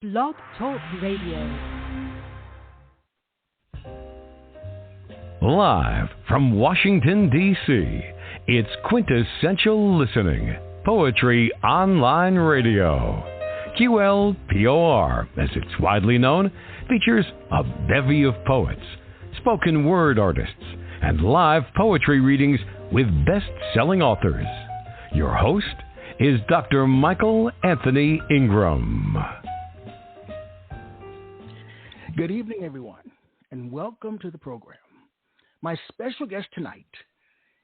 Blogtalk Radio. Live from Washington, D.C., it's Quintessential Listening, Poetry Online Radio. QLPOR, as it's widely known, features a bevy of poets, spoken word artists, and live poetry readings with best-selling authors. Your host is Dr. Michael Anthony Ingram. Good evening, everyone, and welcome to the program. My special guest tonight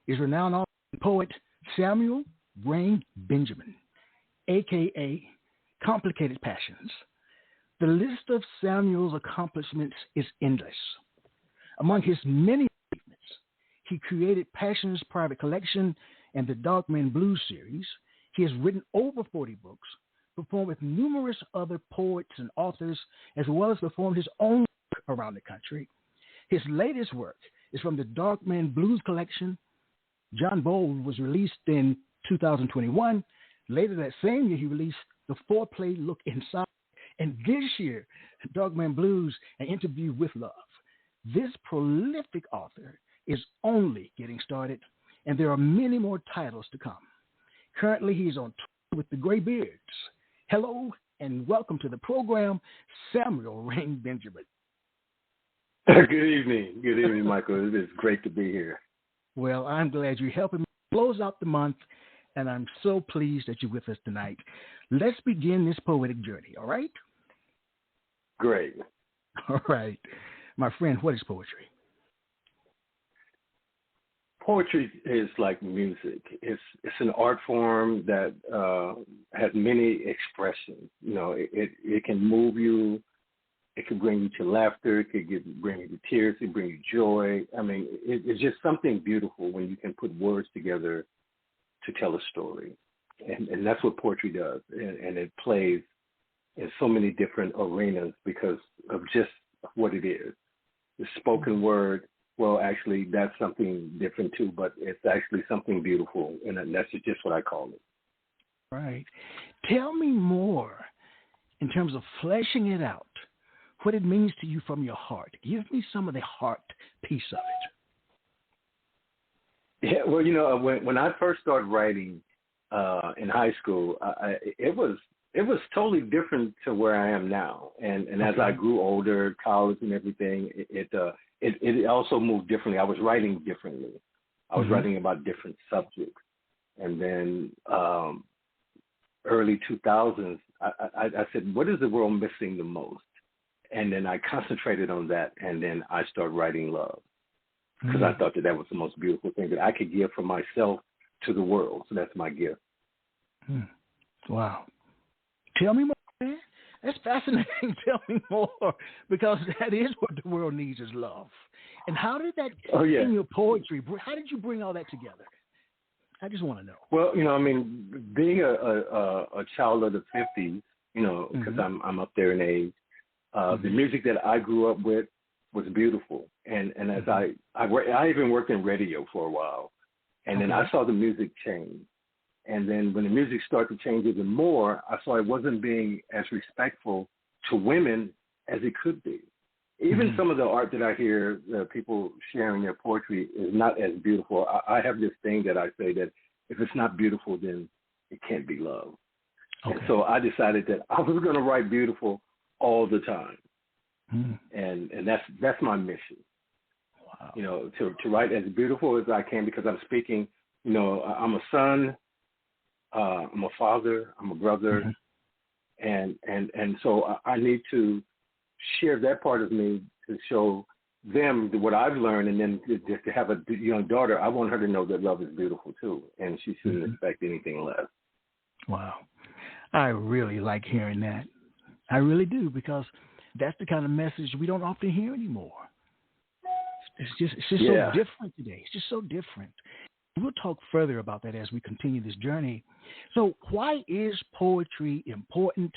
is renowned author and poet Samuel Rain Benjamin, a.k.a. Complicated Passions. The list of Samuel's accomplishments is endless. Among his many achievements, he created Passions Private Collection and the Darkman Blues series. He has written over 40 books, performed with numerous other poets and authors, as well as performed his own work around the country. His latest work is from the Darkman Blues collection. John Bold was released in 2021. Later that same year, he released The Foreplay Look Inside. And this year, Darkman Blues, An Interview with Love. This prolific author is only getting started, and there are many more titles to come. Currently, he's on tour with the Graybeards. Hello, and welcome to the program, Samuel Rain Benjamin. Good evening. Good evening, Michael. It is great to be here. Well, I'm glad you're helping me close out the month, and I'm so pleased that you're with us tonight. Let's begin this poetic journey, all right? Great. All right. My friend, what is poetry? Poetry is like music. It's an art form that has many expressions. You know, it can move you. It can bring you to laughter. It could bring you to tears. It can bring you joy. I mean, it's just something beautiful when you can put words together to tell a story. And that's what poetry does. And it plays in so many different arenas because of just what it is. The spoken word, well, actually, that's something different too, but it's actually something beautiful, and that's just what I call it. Right. Tell me more in terms of fleshing it out, what it means to you from your heart. Give me some of the heart piece of it. Yeah, well, you know, when I first started writing in high school, it was totally different to where I am now. And as I grew older, college and everything, it also moved differently. I was writing differently. I was writing about different subjects. And then early 2000s, I said, what is the world missing the most? And then I concentrated on that, and then I started writing love because I thought that was the most beautiful thing that I could give from myself to the world. So that's my gift. Wow. Tell me more, man. That's fascinating. Tell me more, because that is what the world needs is love. And how did that in your poetry, how did you bring all that together? I just want to know. Well, you know, I mean, being a child of the 50s, you know, because I'm up there in age, the music that I grew up with was beautiful. And as I even worked in radio for a while, and then I saw the music change. And then when the music started to change even more, I saw it wasn't being as respectful to women as it could be. Even some of the art that I hear people sharing their poetry is not as beautiful. I have this thing that I say that if it's not beautiful, then it can't be love. Okay. And so I decided that I was going to write beautiful all the time. And that's my mission. Wow. You know, to write as beautiful as I can, because I'm speaking, you know, I'm a son, I'm a father, I'm a brother, and so I need to share that part of me to show them what I've learned, and then just to have a young daughter, I want her to know that love is beautiful too, and she shouldn't expect anything less. Wow. I really like hearing that. I really do, because that's the kind of message we don't often hear anymore. It's just so different today. It's just so different. We'll talk further about that as we continue this journey. So why is poetry important?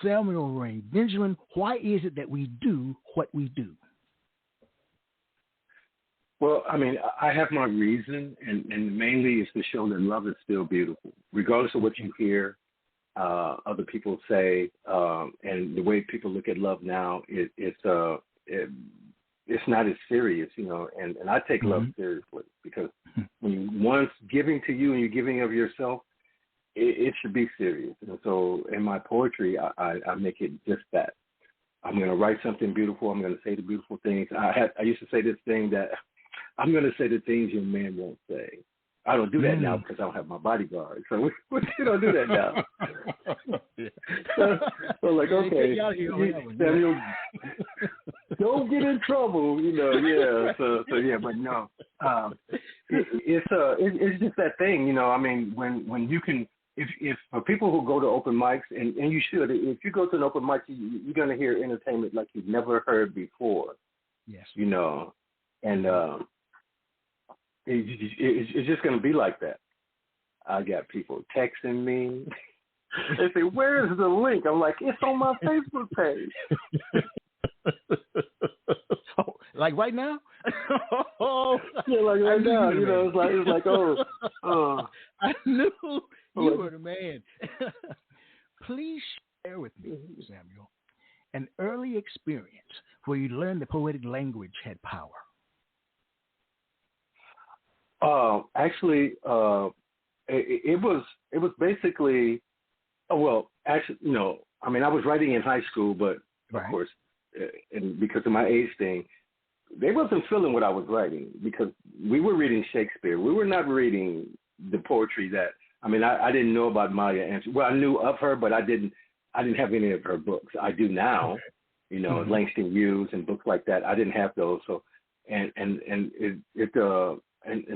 Samuel Rain Benjamin, why is it that we do what we do? Well, I mean, I have my reason, and mainly is to show that love is still beautiful, regardless of what you hear other people say, and way people look at love now, it's not as serious, you know, and I take love seriously, because when one's giving to you and you're giving of yourself, it should be serious. And so in my poetry, I make it just that. I'm going to write something beautiful. I'm going to say the beautiful things. I used to say this thing that I'm going to say the things your man won't say. I don't do that now because I don't have my bodyguard. So we don't do that now. so like, okay, Samuel, don't get in trouble, you know. Yeah. So yeah, but no, it's just that thing, you know. I mean, when you can, if for people who go to open mics, and you should, if you go to an open mic, you're gonna hear entertainment like you've never heard before. Yes. You know, and it's just going to be like that. I got people texting me. They say, "Where is the link?" I'm like, "It's on my Facebook page." Oh, like right now? Yeah, like right now. You know, it's like oh. I knew you were the man. Please share with me, Samuel, an early experience where you learned the poetic language had power. Actually, it was basically, actually, you know, I mean, I was writing in high school, but of course, and because of my age thing, they wasn't feeling what I was writing, because we were reading Shakespeare. We were not reading the poetry that, I mean, I didn't know about Maya Angelou. Well, I knew of her, but I didn't have any of her books. I do now, you know, Langston Hughes and books like that. I didn't have those. So, and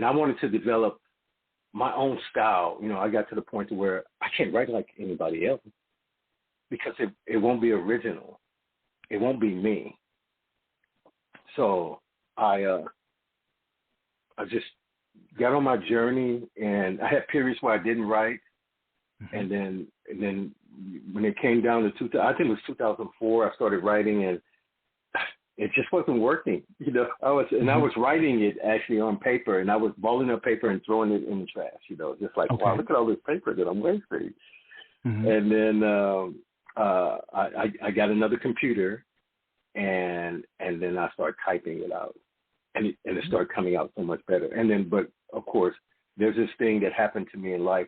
I wanted to develop my own style. You know, I got to the point to where I can't write like anybody else, because it won't be original. It won't be me. So I just got on my journey, and I had periods where I didn't write. And then when it came down to I think it was 2004, I started writing, and it just wasn't working. You know, I was writing it actually on paper, and I was balling up paper and throwing it in the trash, you know, just like, wow, look at all this paper that I'm wasting. And then I got another computer, and then I started typing it out, and it started coming out so much better. And then, but of course, there's this thing that happened to me in life.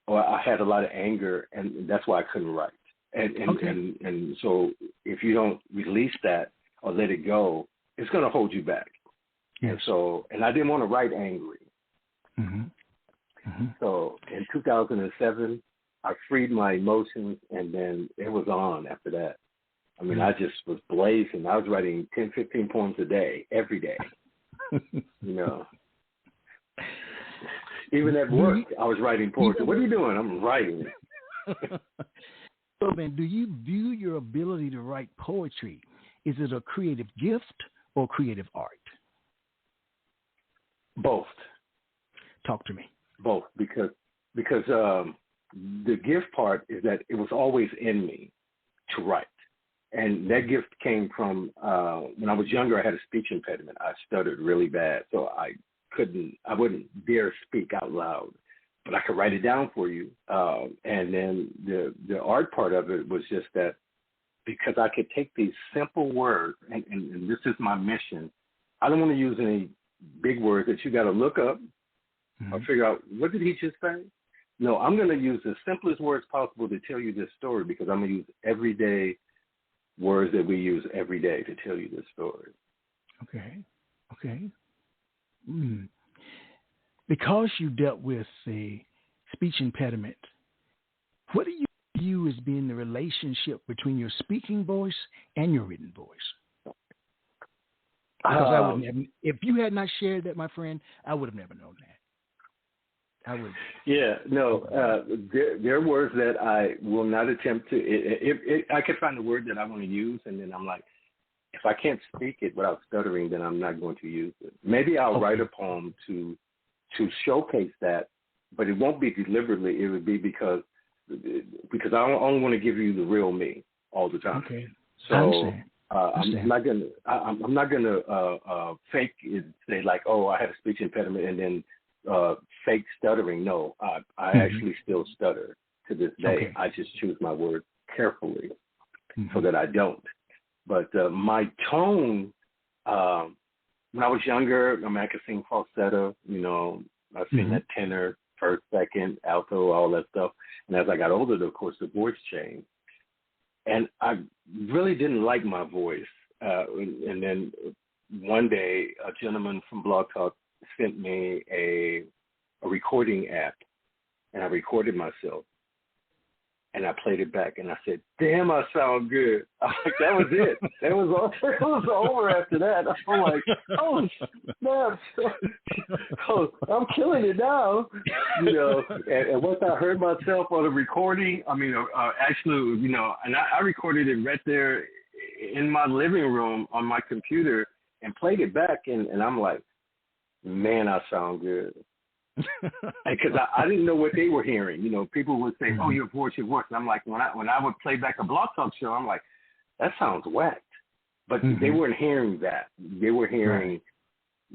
I had a lot of anger, and that's why I couldn't write. And so if you don't release that or let it go, it's going to hold you back. Yes. And I didn't want to write angry. So in 2007, I freed my emotions, and then it was on after that. I mean, I just was blazing. I was writing 10, 15 poems a day, every day, you know. Even at work, I was writing poetry. What are you doing? I'm writing. So, man, do you view your ability to write poetry, is it a creative gift or creative art? Both. Talk to me. Both, because the gift part is that it was always in me to write. And that gift came from when I was younger. I had a speech impediment. I stuttered really bad, so I wouldn't dare speak out loud, but I could write it down for you. And then the art part of it was just that, because I could take these simple words, and this is my mission. I don't want to use any big words that you got to look up or figure out, what did he just say? No, I'm going to use the simplest words possible to tell you this story, because I'm going to use everyday words that we use every day to tell you this story. Okay. Because you dealt with the speech impediment, what do you view as being the relationship between your speaking voice and your written voice? Because I wouldn't have, if you had not shared that, my friend, I would have never known that. I would. Yeah, no, there are words that I will not attempt to. I could find a word that I want to use, and then I'm like, if I can't speak it without stuttering, then I'm not going to use it. Maybe I'll write a poem to showcase that, but it won't be deliberately. It would be because I only want to give you the real me all the time. Okay. So I'm not gonna fake it, say like, oh, I had a speech impediment, and then fake stuttering. No, I actually still stutter to this day. I just choose my words carefully. so that I don't. But my tone, when I was younger, I mean, I could sing falsetto, you know, I sing that tenor, first, second, alto, all that stuff. And as I got older, of course, the voice changed. And I really didn't like my voice. And then one day, a gentleman from Blogtalk sent me a recording app, and I recorded myself. And I played it back, and I said, "Damn, I sound good." I'm like, that was it. That was all. It was over after that. I'm like, "Oh, snap! Oh, I'm killing it now." You know. And once I heard myself on the recording, I mean, actually, you know, and I recorded it right there in my living room on my computer and played it back, and I'm like, "Man, I sound good." Because I didn't know what they were hearing. You know, people would say, "Oh, your voice, your voice." And I'm like, when I would play back a Blogtalk show, I'm like, that sounds whacked. But they weren't hearing that. They were hearing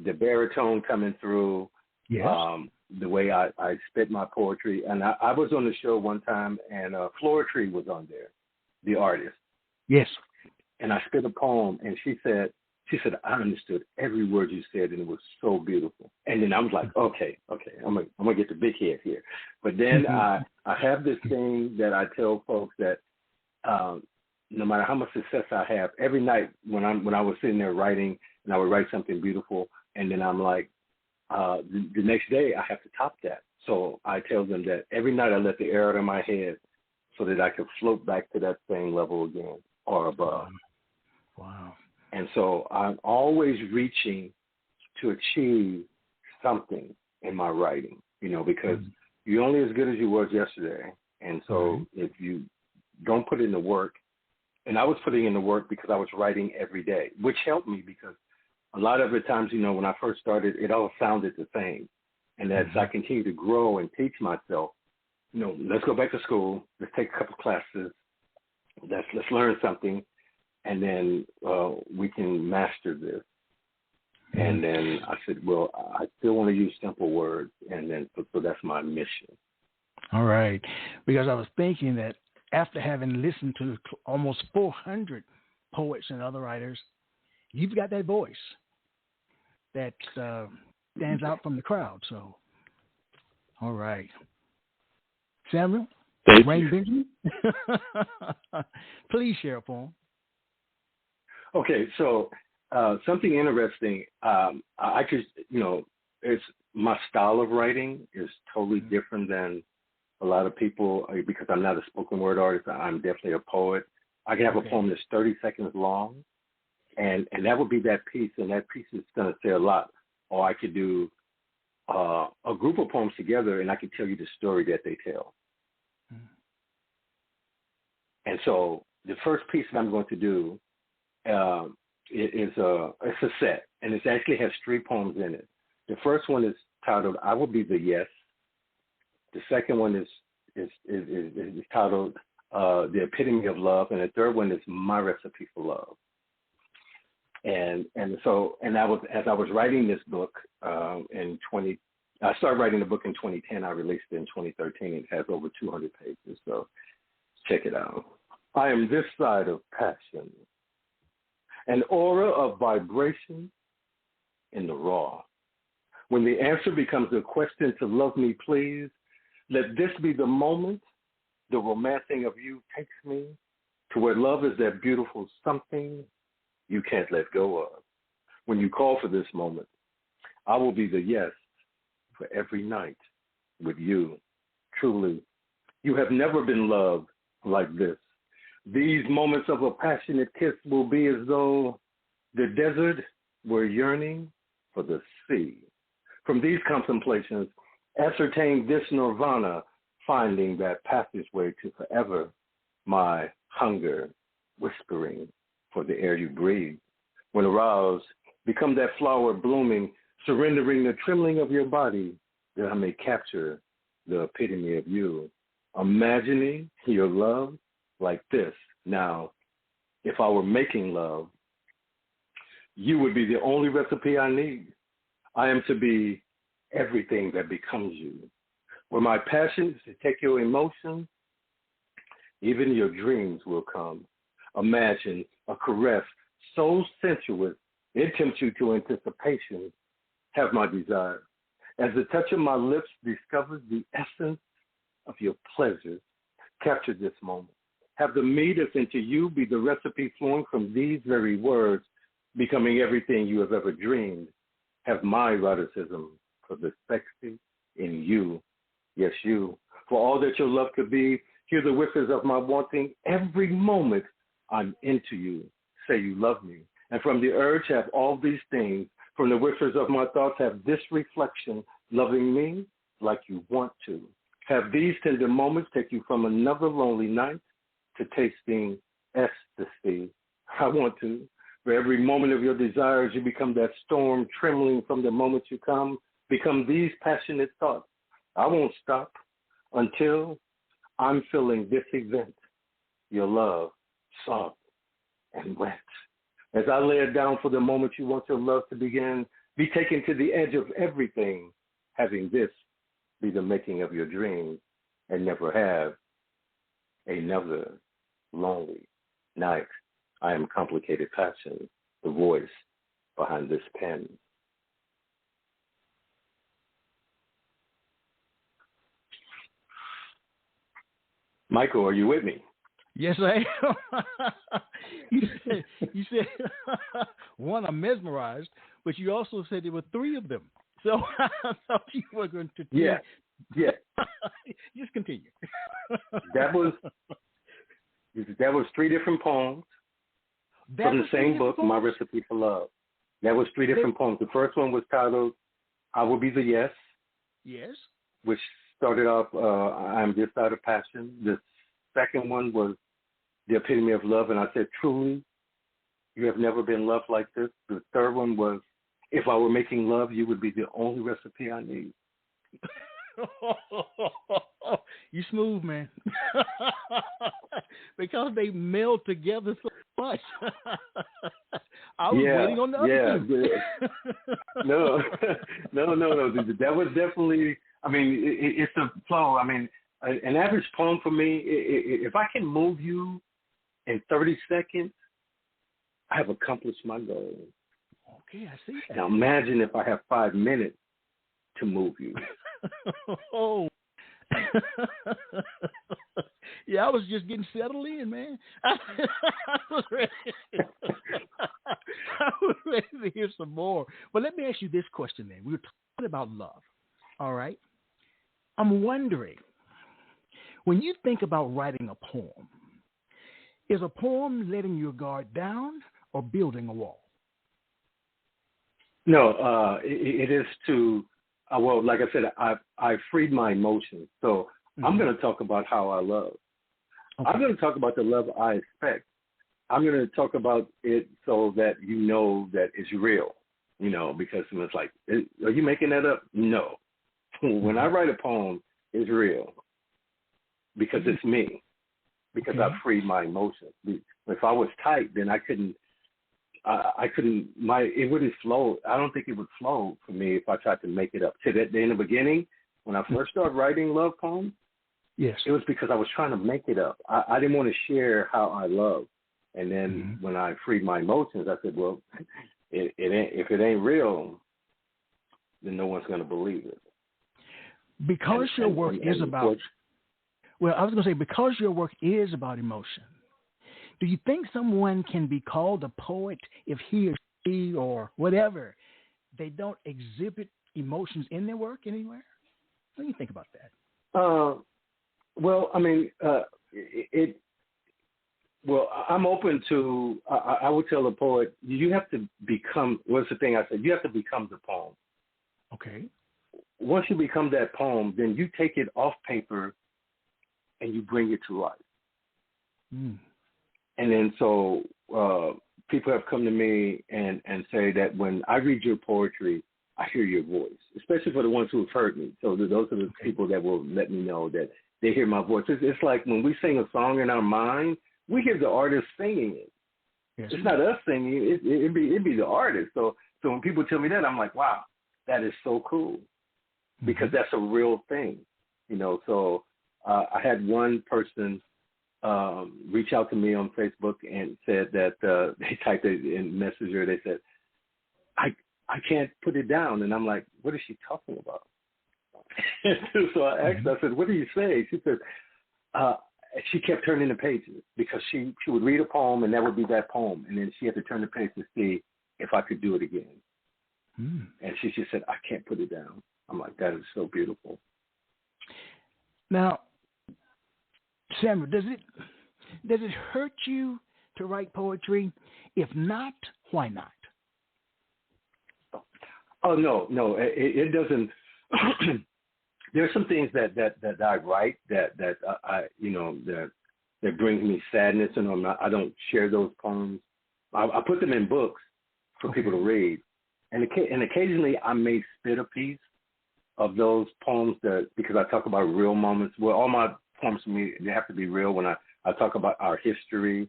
the baritone coming through, the way I spit my poetry. And I was on the show one time, and Floritry was on there, the artist. Yes. And I spit a poem, and she said, "I understood every word you said, and it was so beautiful." And then I was like, okay, I'm gonna get the big head here. But then I have this thing that I tell folks that no matter how much success I have, every night when I was sitting there writing, and I would write something beautiful, and then I'm like, the next day I have to top that. So I tell them that every night I let the air out of my head so that I could float back to that same level again or above. Wow. And so I'm always reaching to achieve something in my writing, you know, because you're only as good as you was yesterday. And so if you don't put in the work, and I was putting in the work because I was writing every day, which helped me because a lot of the times, you know, when I first started, it all sounded the same. And as I continue to grow and teach myself, you know, let's go back to school, let's take a couple classes, let's learn something. And then we can master this. And then I said, well, I still want to use simple words. And then so that's my mission. All right. Because I was thinking that after having listened to almost 400 poets and other writers, you've got that voice that stands out from the crowd. So, all right. Samuel? Rain Benjamin? Please share a poem. Okay, so something interesting. I could, you know, it's my style of writing is totally different than a lot of people because I'm not a spoken word artist. I'm definitely a poet. I can have a poem that's 30 seconds long, and that would be that piece, and that piece is going to say a lot. Or I could do a group of poems together, and I could tell you the story that they tell. And so the first piece that I'm going to do it's a set, and it actually has 3 poems in it. The first one is titled "I Will Be the Yes." The second one is titled "The Epitome of Love," and the third one is "My Recipe for Love." And I was, as I was writing this book I started writing the book in 2010. I released it in 2013. It has over 200 pages, so check it out. I am this side of passion, an aura of vibration in the raw. When the answer becomes a question to love me, please, let this be the moment the romancing of you takes me to where love is that beautiful something you can't let go of. When you call for this moment, I will be the yes for every night with you. Truly, you have never been loved like this. These moments of a passionate kiss will be as though the desert were yearning for the sea. From these contemplations, ascertain this nirvana, finding that passageway to forever, my hunger whispering for the air you breathe. When aroused, become that flower blooming, surrendering the trembling of your body, that I may capture the epitome of you. Imagining your love like this. Now, if I were making love, you would be the only recipe I need. I am to be everything that becomes you. Where my passion is to take your emotions, even your dreams will come. imagine, a caress so sensuous it tempts you to anticipation. Have my desire. As the touch of my lips discovers the essence of your pleasures, capture this moment. Have the me that's into you be the recipe flowing from these very words, becoming everything you have ever dreamed. Have my eroticism for the sexy in you. Yes, you. For all that your love could be, hear the whispers of my wanting. Every moment I'm into you. Say you love me. And from the urge have all these things. From the whispers of my thoughts have this reflection, loving me like you want to. Have these tender moments take you from another lonely night to tasting ecstasy. I want to. For every moment of your desires, you become that storm trembling from the moment you come. Become these passionate thoughts. I won't stop until I'm feeling this event, your love, soft and wet. As I lay it down for the moment you want your love to begin, be taken to the edge of everything, having this be the making of your dreams, and never have another lonely night. I am complicated passion, the voice behind this pen. Michael, are you with me? Yes, I am. you said one, I'm mesmerized, but you also said there were three of them. So I thought you were going to. Yeah. Just continue. That was three different poems from the same book, My Recipe for Love. That was three different poems. The first one was titled I Will Be the Yes. Yes. Which started off, I'm Just Out of Passion. The second one was The Epitome of Love, and I said, truly, you have never been loved like this. The third one was, if I were making love, you would be the only recipe I need. You smooth, man. Because they meld together so much. I was waiting on the other two. No. That was definitely, I mean, it's a flow. I mean, an average poem for me, if I can move you in 30 seconds, I have accomplished my goal. Okay, I see that. Now imagine if I have 5 minutes to move you. Oh. Yeah, I was just getting settled in, man. I was ready. I was ready to hear some more. But let me ask you this question then. We were talking about love, all right? I'm wondering, when you think about writing a poem, is a poem letting your guard down or building a wall? No, it is to, well, like I said, I freed my emotions. So I'm going to talk about how I love. Okay. I'm going to talk about the love I expect. I'm going to talk about it so that you know that it's real, you know, because it's like, are you making that up? No. When I write a poem, it's real because it's me, because I've freed my emotions. If I was tight, then I couldn't, it wouldn't flow. I don't think it would flow for me if I tried to make it up. In the beginning, when I first started writing love poems, yes, it was because I was trying to make it up. I didn't want to share how I love. And then when I freed my emotions, I said, well, if it ain't real, then no one's going to believe it. Because your work is about, well, I was going to say, because your work is about emotion, do you think someone can be called a poet if he or she or whatever, they don't exhibit emotions in their work anywhere? What do you think about that? Well, I mean, I'm open to, I would tell a poet, you have to become, what's the thing I said? You have to become the poem. Okay. Once you become that poem, then you take it off paper and you bring it to life. Mm. And then so people have come to me and say that when I read your poetry, I hear your voice, especially for the ones who have heard me. So those are the people that will let me know that they hear my voice. It's like when we sing a song in our mind, we hear the artist singing it. Yes. It's not us singing it. It'd be the artist. So when people tell me that, I'm like, wow, that is so cool because that's a real thing, you know. So I had one person reached out to me on Facebook and said that they typed it in Messenger. They said, I can't put it down. And I'm like, what is she talking about? So I asked her, I said, what do you say? She said, she kept turning the pages because she would read a poem and that would be that poem. And then she had to turn the page to see if I could do it again. And she just said, I can't put it down. I'm like, that is so beautiful. Now, Samuel, does it hurt you to write poetry? If not, why not? Oh, no, it doesn't. There's some things that I write that I that brings me sadness, and I don't share those poems. I put them in books for people to read, and occasionally I may spit a piece of those poems because I talk about real moments. Well, all my poems for me, they have to be real when I talk about our history,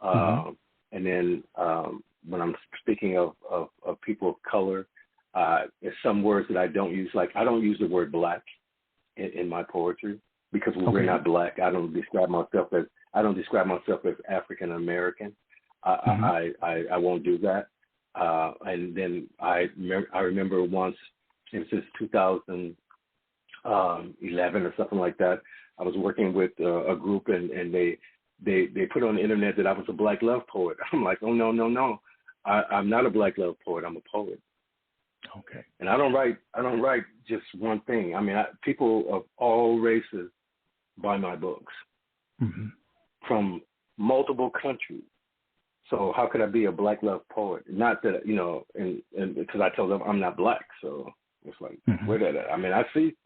and then when I'm speaking of people of color. There's some words that I don't use. Like I don't use the word black in my poetry because we're not black. I don't describe myself as African American. I won't do that. And then I remember once, it was just 2011 or something like that. I was working with a group and they put on the internet that I was a Black love poet. I'm like, oh no. I'm not a Black love poet. I'm a poet. Okay. And I don't write just one thing. I mean, people of all races buy my books from multiple countries. So how could I be a Black love poet? Not that, and because I told them I'm not black. So it's like, where that at? I mean, I see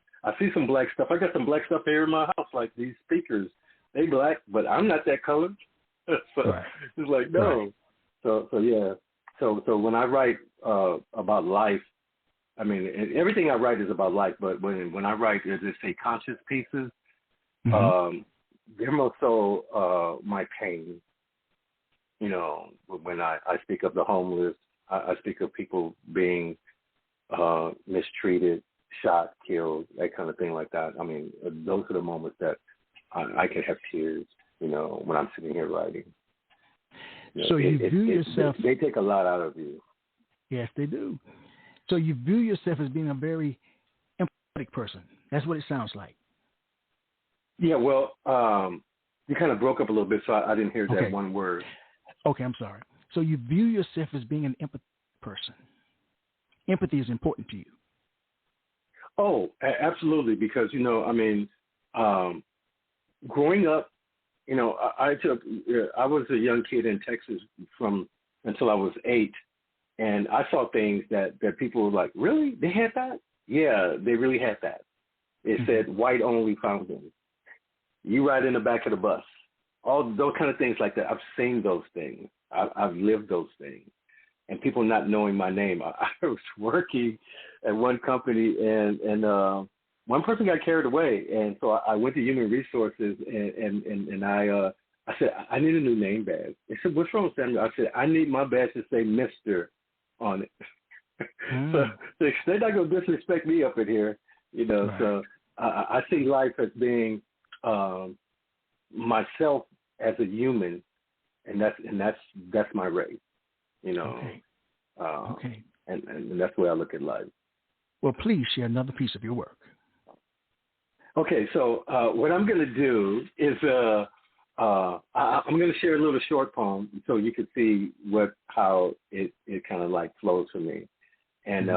some black stuff. I got some black stuff here in my house, like these speakers. They black, but I'm not that colored. So it's like, no. Right. So yeah. So when I write about life, I mean, everything I write is about life. But when I write, as they say, conscious pieces, they're more so my pain. When I speak of the homeless, I speak of people being mistreated, shot, killed, that kind of thing like that. I mean, those are the moments that I can have tears, when I'm sitting here writing. So you view yourself... They take a lot out of you. Yes, they do. So you view yourself as being a very empathetic person. That's what it sounds like. Yeah, well, you kind of broke up a little bit, so I didn't hear that one word. Okay, I'm sorry. So you view yourself as being an empathetic person. Empathy is important to you. Oh, absolutely, because, growing up, I was a young kid in Texas until I was 8, and I saw things that people were like, really? They had that? Yeah, they really had that. It said white only fountains. You ride in the back of the bus. All those kind of things like that. I've seen those things. I've lived those things. And people not knowing my name. I was working at one company, and one person got carried away, and so I went to Human Resources, and I said, I need a new name badge. They said, what's wrong with that? I said, I need my badge to say Mr. on it. So they're not going to disrespect me up in here, Right. So I see life as being myself as a human, and that's my race, Okay. And that's the way I look at life. Well, please share another piece of your work. Okay, so what I'm going to do is I'm going to share a little short poem so you can see how it kind of like flows for me. And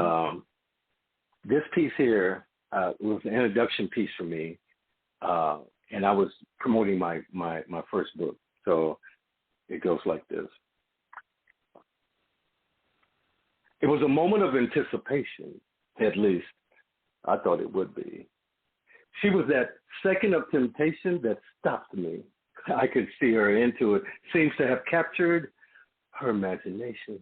this piece here was an introduction piece for me, and I was promoting my first book. So it goes like this. It was a moment of anticipation, at least I thought it would be. She was that second of temptation that stopped me. I could see her into it. Seems to have captured her imagination.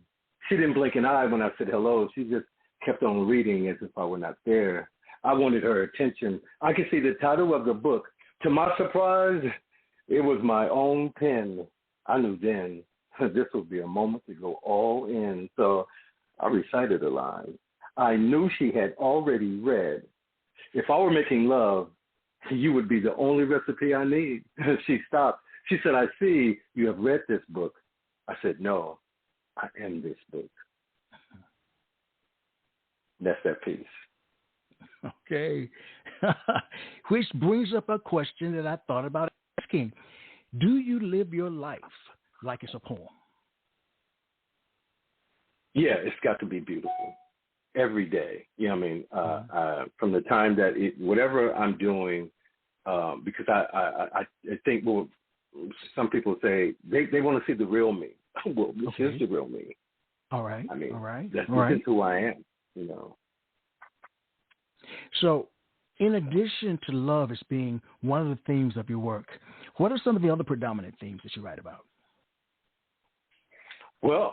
She didn't blink an eye when I said hello. She just kept on reading as if I were not there. I wanted her attention. I could see the title of the book. To my surprise, it was my own pen. I knew then this would be a moment to go all in. So I recited a line. I knew she had already read. If I were making love, you would be the only recipe I need. She stopped. She said, I see you have read this book. I said, no, I am this book. That's that piece. Okay. Which brings up a question that I thought about asking. Do you live your life like it's a poem? Yeah, it's got to be beautiful every day. You know what I mean? From the time that whatever I'm doing, because I think, well, some people say they want to see the real me. Well, this is the real me. All right. I mean, all right. This all right. is who I am, you know. So, in addition to love as being one of the themes of your work, what are some of the other predominant themes that you write about? Well,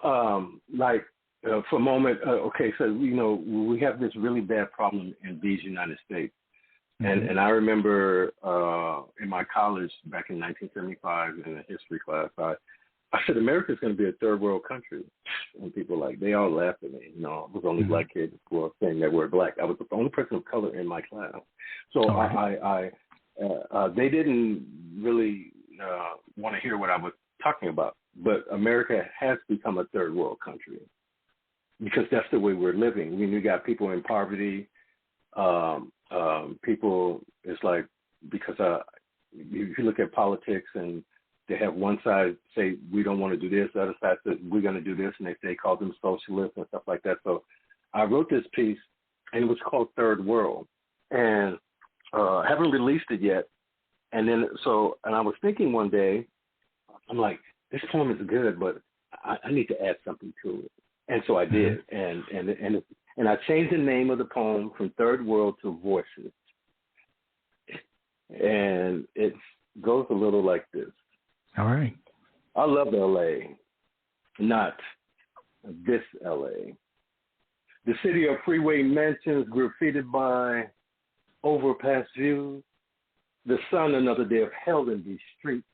for a moment, okay, so, you know, we have this really bad problem in these United States. And I remember in my college back in 1975 in a history class, I said, America's going to be a third world country. And people they all laughed at me. You know, I was the only black kid who was saying that word black. I was the only person of color in my class. So they didn't really want to hear what I was talking about. But America has become a third world country because that's the way we're living. I mean, you got people in poverty. People, it's like, because if you look at politics and they have one side say, we don't want to do this, the other side says, we're going to do this, and they call them socialists and stuff like that. So I wrote this piece, and it was called Third World, and haven't released it yet. And I was thinking one day, I'm like, this poem is good, but I need to add something to it. And so I did, and I changed the name of the poem from Third World to Voices. And it goes a little like this. All right. I love L.A., not this L.A. The city of freeway mansions graffitied by overpass views. The sun, another day of hell in these streets.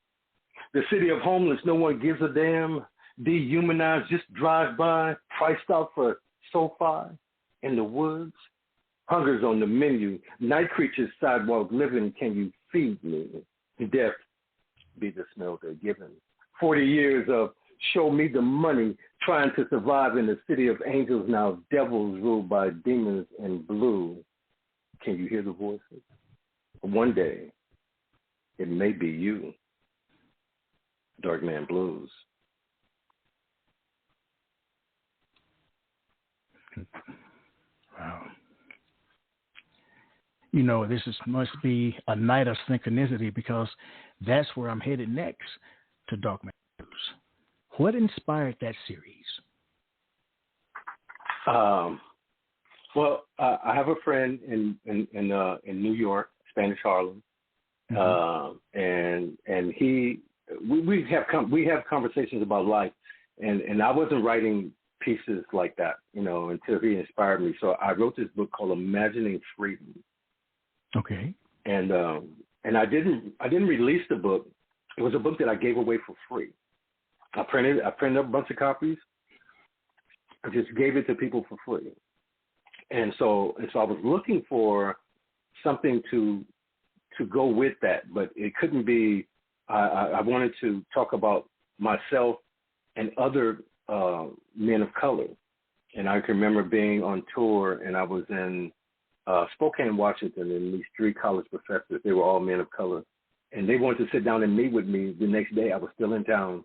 The city of homeless, no one gives a damn. Dehumanized, just drive by, priced out for SoFi in the woods. Hunger's on the menu. Night creatures, sidewalk living, can you feed me? Death be the smell they're given. 40 years of show me the money, trying to survive in the city of angels, now devils ruled by demons in blue. Can you hear the voices? One day, it may be you. Dark Man Blues. Wow. You know, must be a night of synchronicity because that's where I'm headed next to Dark Man Blues. What inspired that series? Well, I have a friend in New York, Spanish Harlem, and we have conversations about life, and I wasn't writing pieces like that, you know, until he inspired me. So I wrote this book called Imagining Freedom. Okay. And I didn't release the book. It was a book that I gave away for free. I printed up a bunch of copies. I just gave it to people for free. And so I was looking for something to go with that, but it couldn't be. I wanted to talk about myself and other men of color. And I can remember being on tour, and I was in Spokane, Washington, and these 3 college professors, they were all men of color. And they wanted to sit down and meet with me the next day. I was still in town.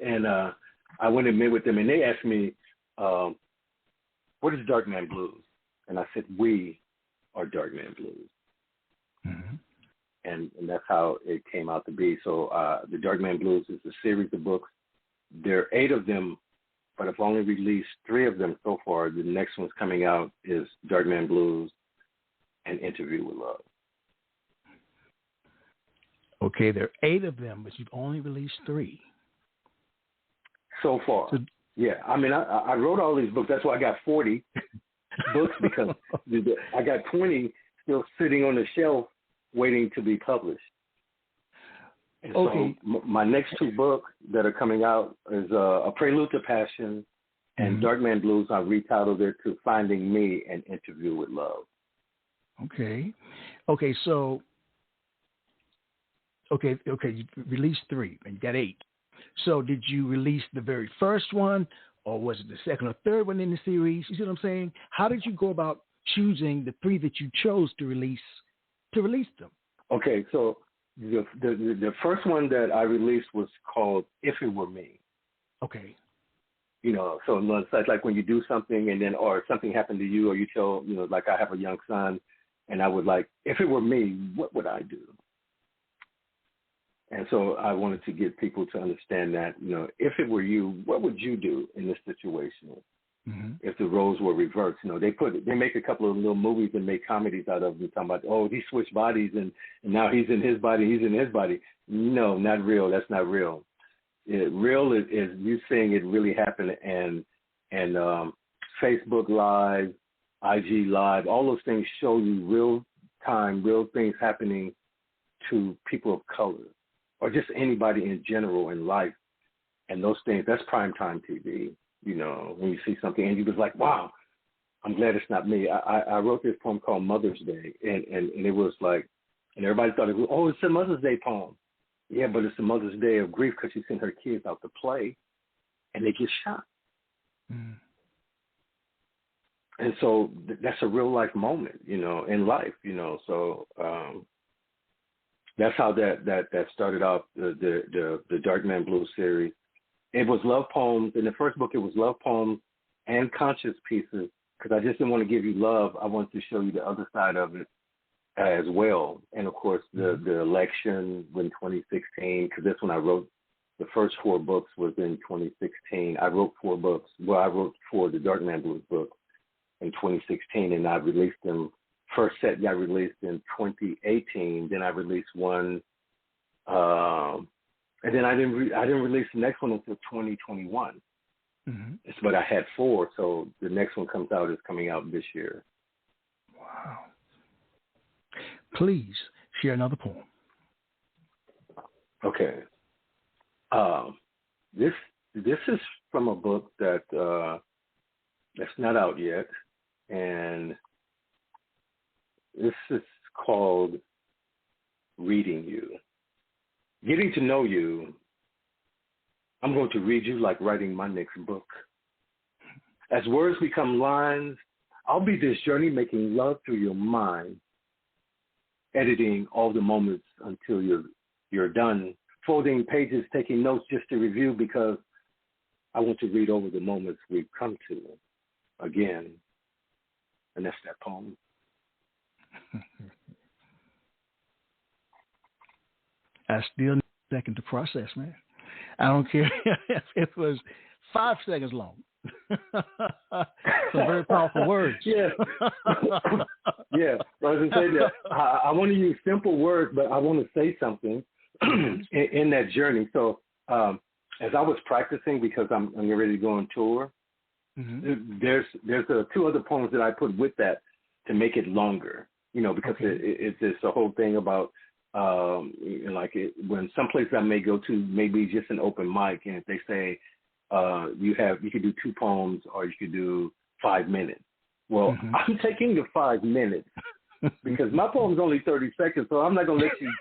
And I went and met with them, and they asked me, what is Dark Man Blues? And I said, we are Dark Man Blues. Mm-hmm. And that's how it came out to be. So the Dark Man Blues is a series of books. There are 8 of them, but I've only released 3 of them so far. The next one's coming out is Dark Man Blues and Interview with Love. Okay, there are 8 of them, but you've only released 3. So far. Yeah, I mean, I wrote all these books. That's why I got 40 books, because I got 20 still sitting on the shelf waiting to be published. And okay. So my next 2 books that are coming out is A Prelude to Passion and Dark Man Blues. I retitled it to Finding Me and Interview with Love. Okay. Okay, so Okay, you released 3, and you got 8. So did you release the very first one, or was it the second or third one in the series? You see what I'm saying? How did you go about choosing the 3 that you chose to release them? Okay, so the first one that I released was called If It Were Me. Okay. You know, so it's like when you do something and then, or something happened to you, or you tell, you know, like I have a young son, and I would like, if it were me, what would I do? And so I wanted to get people to understand that, you know, if it were you, what would you do in this situation? Mm-hmm. If the roles were reversed, you know, they make a couple of little movies and make comedies out of them, talking about, oh, he switched bodies and now he's in his body, he's in his body. No, not real. That's not real. Real is you seeing it really happen, and Facebook Live, IG Live, all those things show you real time, real things happening to people of color or just anybody in general in life. And those things, that's primetime TV. You know, when you see something and you was like, wow, I'm glad it's not me. I wrote this poem called Mother's Day, and it was like, and everybody thought it was, oh, it's a Mother's Day poem. Yeah, but it's a Mother's Day of grief because she sent her kids out to play, and they get shot. Mm. And so that's a real life moment, you know, in life, you know. So that's how that started off the Dark Man Blues series. It was love poems. In the first book, it was love poems and conscious pieces because I just didn't want to give you love. I wanted to show you the other side of it as well. And, of course, the election in 2016, because that's when I wrote the first 4 books was in 2016. I wrote 4 books. Well, I wrote 4 the Dark Man Blues books in 2016, and I released them. First set got released in 2018. Then I released one, and then I didn't release the next one until 2021. Mm-hmm. But I had 4, so the next one is coming out this year. Wow. Please share another poem. Okay. This is from a book that's not out yet, and this is called Reading You. Getting to know you. I'm going to read you like writing my next book. As words become lines, I'll be this journey making love through your mind, editing all the moments until you're done, folding pages, taking notes just to review because I want to read over the moments we've come to again. And that's that poem. I still need a second to process, man. I don't care if it was 5 seconds long. Some very powerful words. Yeah. Yeah. I was going to say that I want to use simple words, but I want to say something in that journey. So as I was practicing, because I'm getting ready to go on tour, mm-hmm. there's 2 other poems that I put with that to make it longer, you know, because it's a whole thing about when some place I may go to, maybe just an open mic, and if they say you could do 2 poems or you could do 5 minutes. Well, mm-hmm. I'm taking the 5 minutes because my poem's only 30 seconds, so I'm not going to let you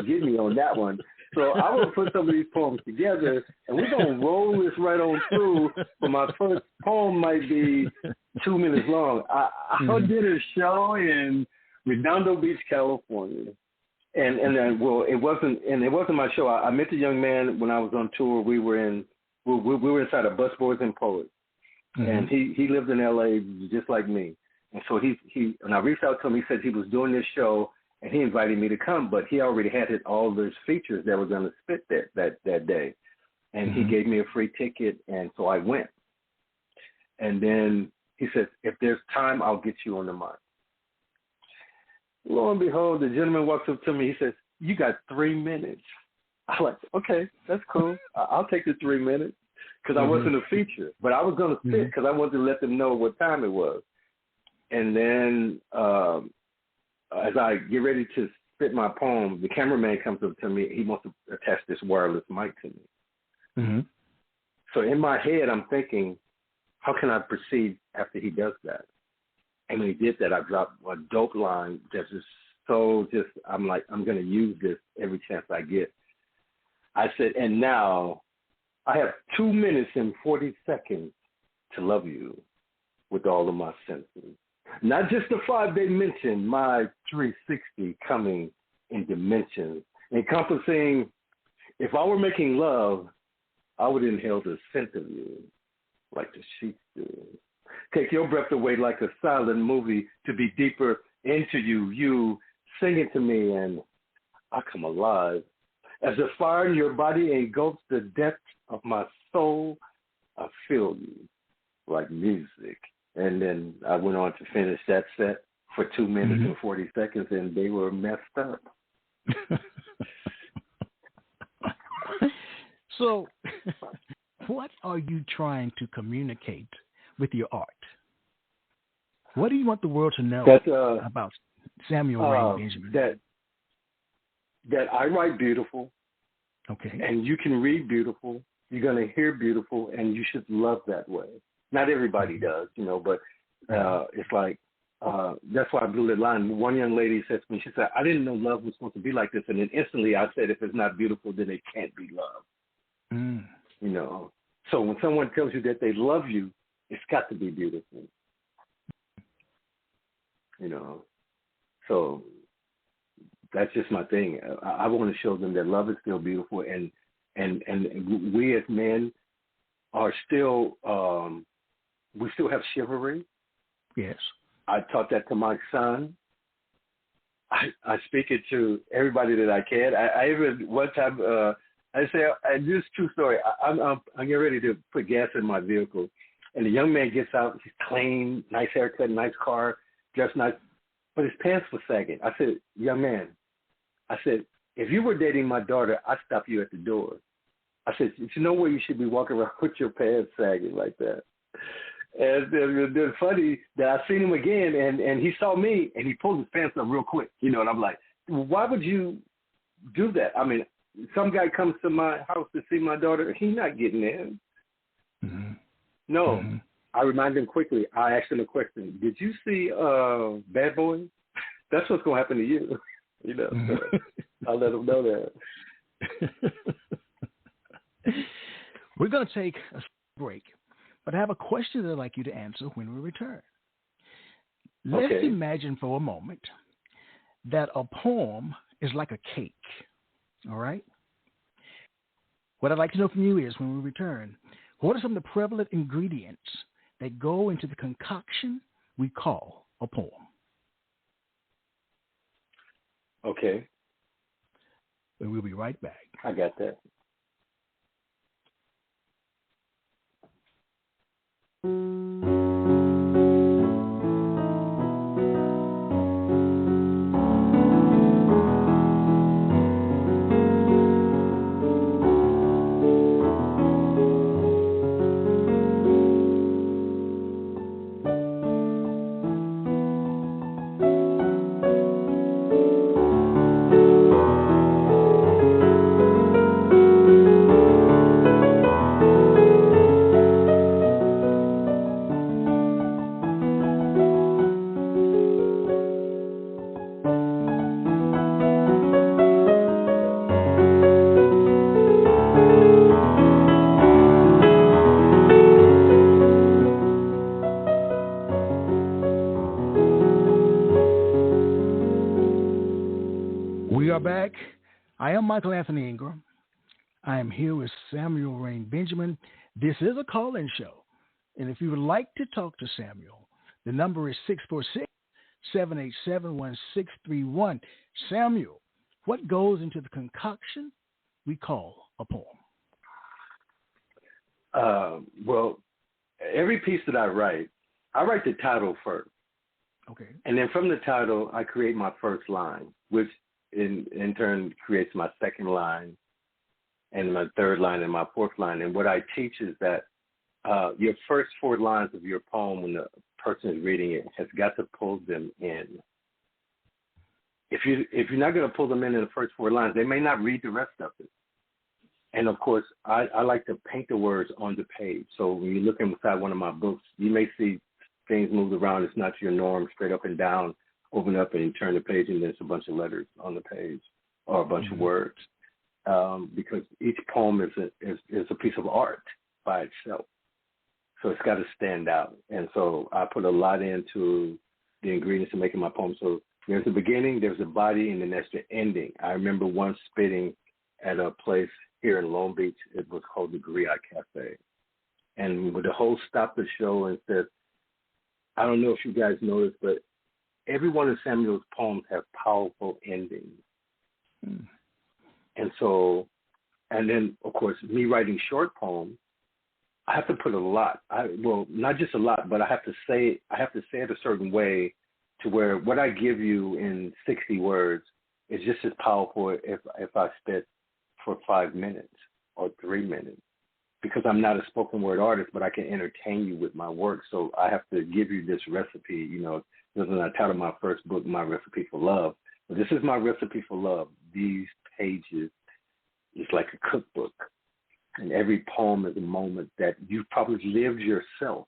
get me on that one. So I will put some of these poems together, and we're going to roll this right on through. But my first poem might be 2 minutes long. I did a show in Redondo Beach, California. And it wasn't my show. I met the young man when I was on tour. We were inside of Busboys Poets, mm-hmm. and he lived in LA just like me. And so and I reached out to him. He said he was doing this show, and he invited me to come, but he already had all those features that were going to spit that day, and mm-hmm. he gave me a free ticket, and so I went. And then he said, if there's time, I'll get you on the mic. Lo and behold, the gentleman walks up to me. He says, you got 3 minutes. I'm like, okay, that's cool. I'll take the 3 minutes because mm-hmm. I wasn't a feature. But I was going to spit because I wanted to let them know what time it was. And then as I get ready to spit my poem, the cameraman comes up to me. He wants to attach this wireless mic to me. Mm-hmm. So in my head, I'm thinking, how can I proceed after he does that? And when he did that, I dropped a dope line that just so just, I'm like, I'm going to use this every chance I get. I said, and now I have 2 minutes and 40 seconds to love you with all of my senses. Not just the 5 they mentioned, my 360 coming in dimensions, encompassing, if I were making love, I would inhale the scent of you like the sheets do. Take your breath away like a silent movie to be deeper into you. You sing it to me and I come alive. As the fire in your body engulfs the depth of my soul, I feel you like music. And then I went on to finish that set for 2 minutes and 40 seconds, and they were messed up. So, what are you trying to communicate with your art? What do you want the world to know about Samuel Rain Benjamin? That I write beautiful. Okay. And you can read beautiful. You're going to hear beautiful, and you should love that way. Not everybody does, but it's like, that's why I blew the line. One young lady said to me, she said, I didn't know love was supposed to be like this. And then instantly I said, if it's not beautiful, then it can't be love. So when someone tells you that they love you, it's got to be beautiful. So that's just my thing. I want to show them that love is still beautiful, and we as men are still, we still have chivalry. Yes. I taught that to my son. I speak it to everybody that I can. I even one time I say, this is a true story. I'm getting ready to put gas in my vehicle, and the young man gets out. He's clean, nice haircut, nice car, dressed nice, but his pants were sagging. I said, young man, if you were dating my daughter, I'd stop you at the door. I said, you know where you should be walking around with your pants sagging like that? And it's funny that I seen him again, and he saw me, and he pulled his pants up real quick, and I'm like, why would you do that? I mean, some guy comes to my house to see my daughter, he's not getting in. No. I remind him quickly. I asked him a question. Did you see Bad Boys? That's what's going to happen to you. So I'll let him know that. We're going to take a break, but I have a question that I'd like you to answer when we return. Let's imagine for a moment that a poem is like a cake, all right? What I'd like to know from you is, when we return, what are some of the prevalent ingredients that go into the concoction we call a poem? Okay. And we'll be right back. I got that. Back. I am Michael Anthony Ingram. I am here with Samuel Rain Benjamin. This is a call-in show, and if you would like to talk to Samuel, the number is 646-787-1631. Samuel, what goes into the concoction we call a poem? Well, every piece that I write the title first. Okay. And then from the title, I create my first line, which in turn creates my second line and my third line and my fourth line. And what I teach is that your first 4 lines of your poem, when the person is reading it, has got to pull them in. If you're not going to pull them in the first 4 lines, they may not read the rest of it. And of course, I like to paint the words on the page. So when you look inside one of my books, you may see things moved around. It's not your norm, straight up and down open up and you turn the page and there's a bunch of letters on the page or a bunch of words, because each poem is a piece of art by itself. So it's got to stand out. And so I put a lot into the ingredients of making my poem. So there's a beginning, there's a body, and then there's the ending. I remember once spitting at a place here in Long Beach. It was called the Griot Café. And the host stopped the show and said, I don't know if you guys know this, but every one of Samuel's poems have powerful endings. And so, and then, of course, me writing short poems, I have to put a lot. Well, not just a lot, but I have to say it a certain way to where what I give you in 60 words is just as powerful if I spit for 5 minutes or 3 minutes, because I'm not a spoken word artist, but I can entertain you with my work. So I have to give you this recipe. You know, this is I titled my first book, My Recipe for Love. But this is my recipe for love. These pages is like a cookbook. And every poem is a moment that you've probably lived yourself.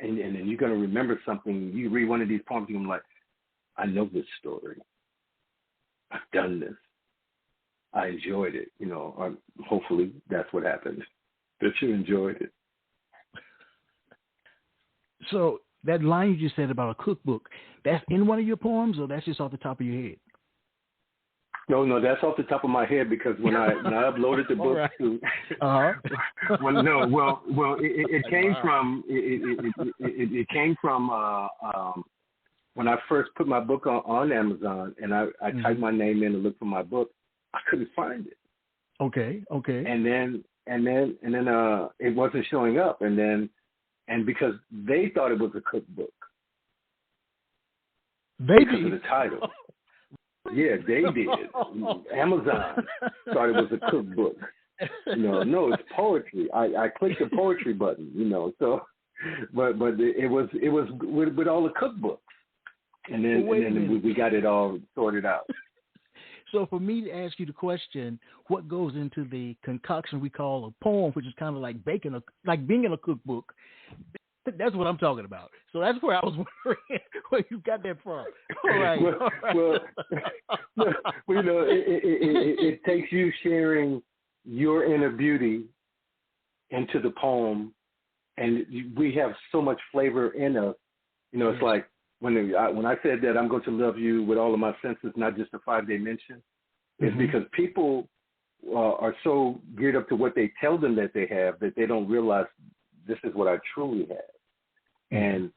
And then you're going to remember something. You read one of these poems, you're like, I know this story. I've done this. I enjoyed it. You know, or hopefully that's what happened, that you enjoyed it. So that line you just said about a cookbook, that's in one of your poems, or that's just off the top of your head? No, that's off the top of my head, because when I uploaded the book right. to, it came from when I first put my book on Amazon, and I typed my name in to look for my book. I couldn't find it. Okay. And then it wasn't showing up, and because they thought it was a cookbook. Because of the title. Yeah, they did. Amazon thought it was a cookbook. No, it's poetry. I clicked the poetry button, so, but it was with all the cookbooks, and then we got it all sorted out. So for me to ask you the question, what goes into the concoction we call a poem, which is kind of like being in a cookbook? That's what I'm talking about. So that's where I was wondering where you got that from. All right. Well, it takes you sharing your inner beauty into the poem, and we have so much flavor in us. It's like when I said that I'm going to love you with all of my senses, not just the 5 dimensions, it's because people are so geared up to what they tell them that they have that they don't realize this is what I truly have. And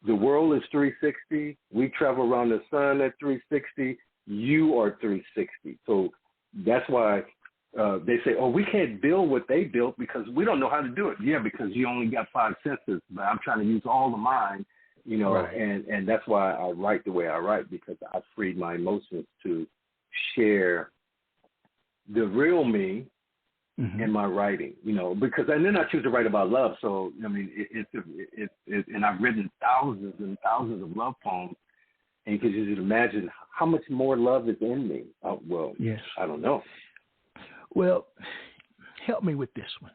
the world is 360. We travel around the sun at 360. You are 360. So that's why they say, we can't build what they built because we don't know how to do it. Yeah, because you only got 5 senses, but I'm trying to use all of mine, right. and that's why I write the way I write, because I freed my emotions to share the real me in my writing, because and then I choose to write about love. So I mean, it's and I've written thousands and thousands of love poems, and you can just imagine how much more love is in me. Yes. I don't know. Well, help me with this one.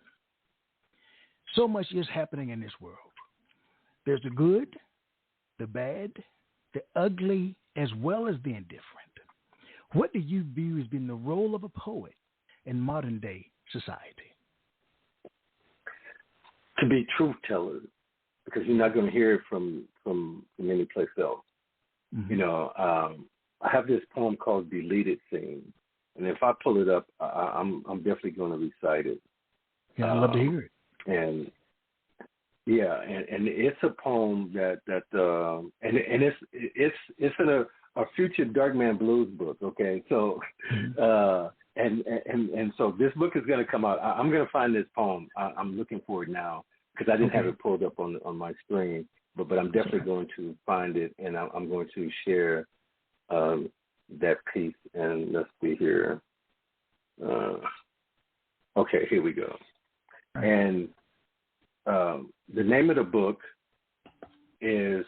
So much is happening in this world. There's the good, the bad, the ugly, as well as the indifferent. What do you view as being the role of a poet in modern day society? To be truth tellers, because you're not going to hear it from any place else. I have this poem called Deleted Scenes, and if I pull it up, I'm definitely going to recite it. Yeah, I'd love to hear it. And it's a poem that it's in a future Darkman Blues book. Okay, so. And so this book is going to come out. I'm going to find this poem. I'm looking for it now because I didn't have it pulled up on my screen, but I'm definitely going to find it, and I'm going to share that piece. And let's see here. Okay, here we go. And the name of the book is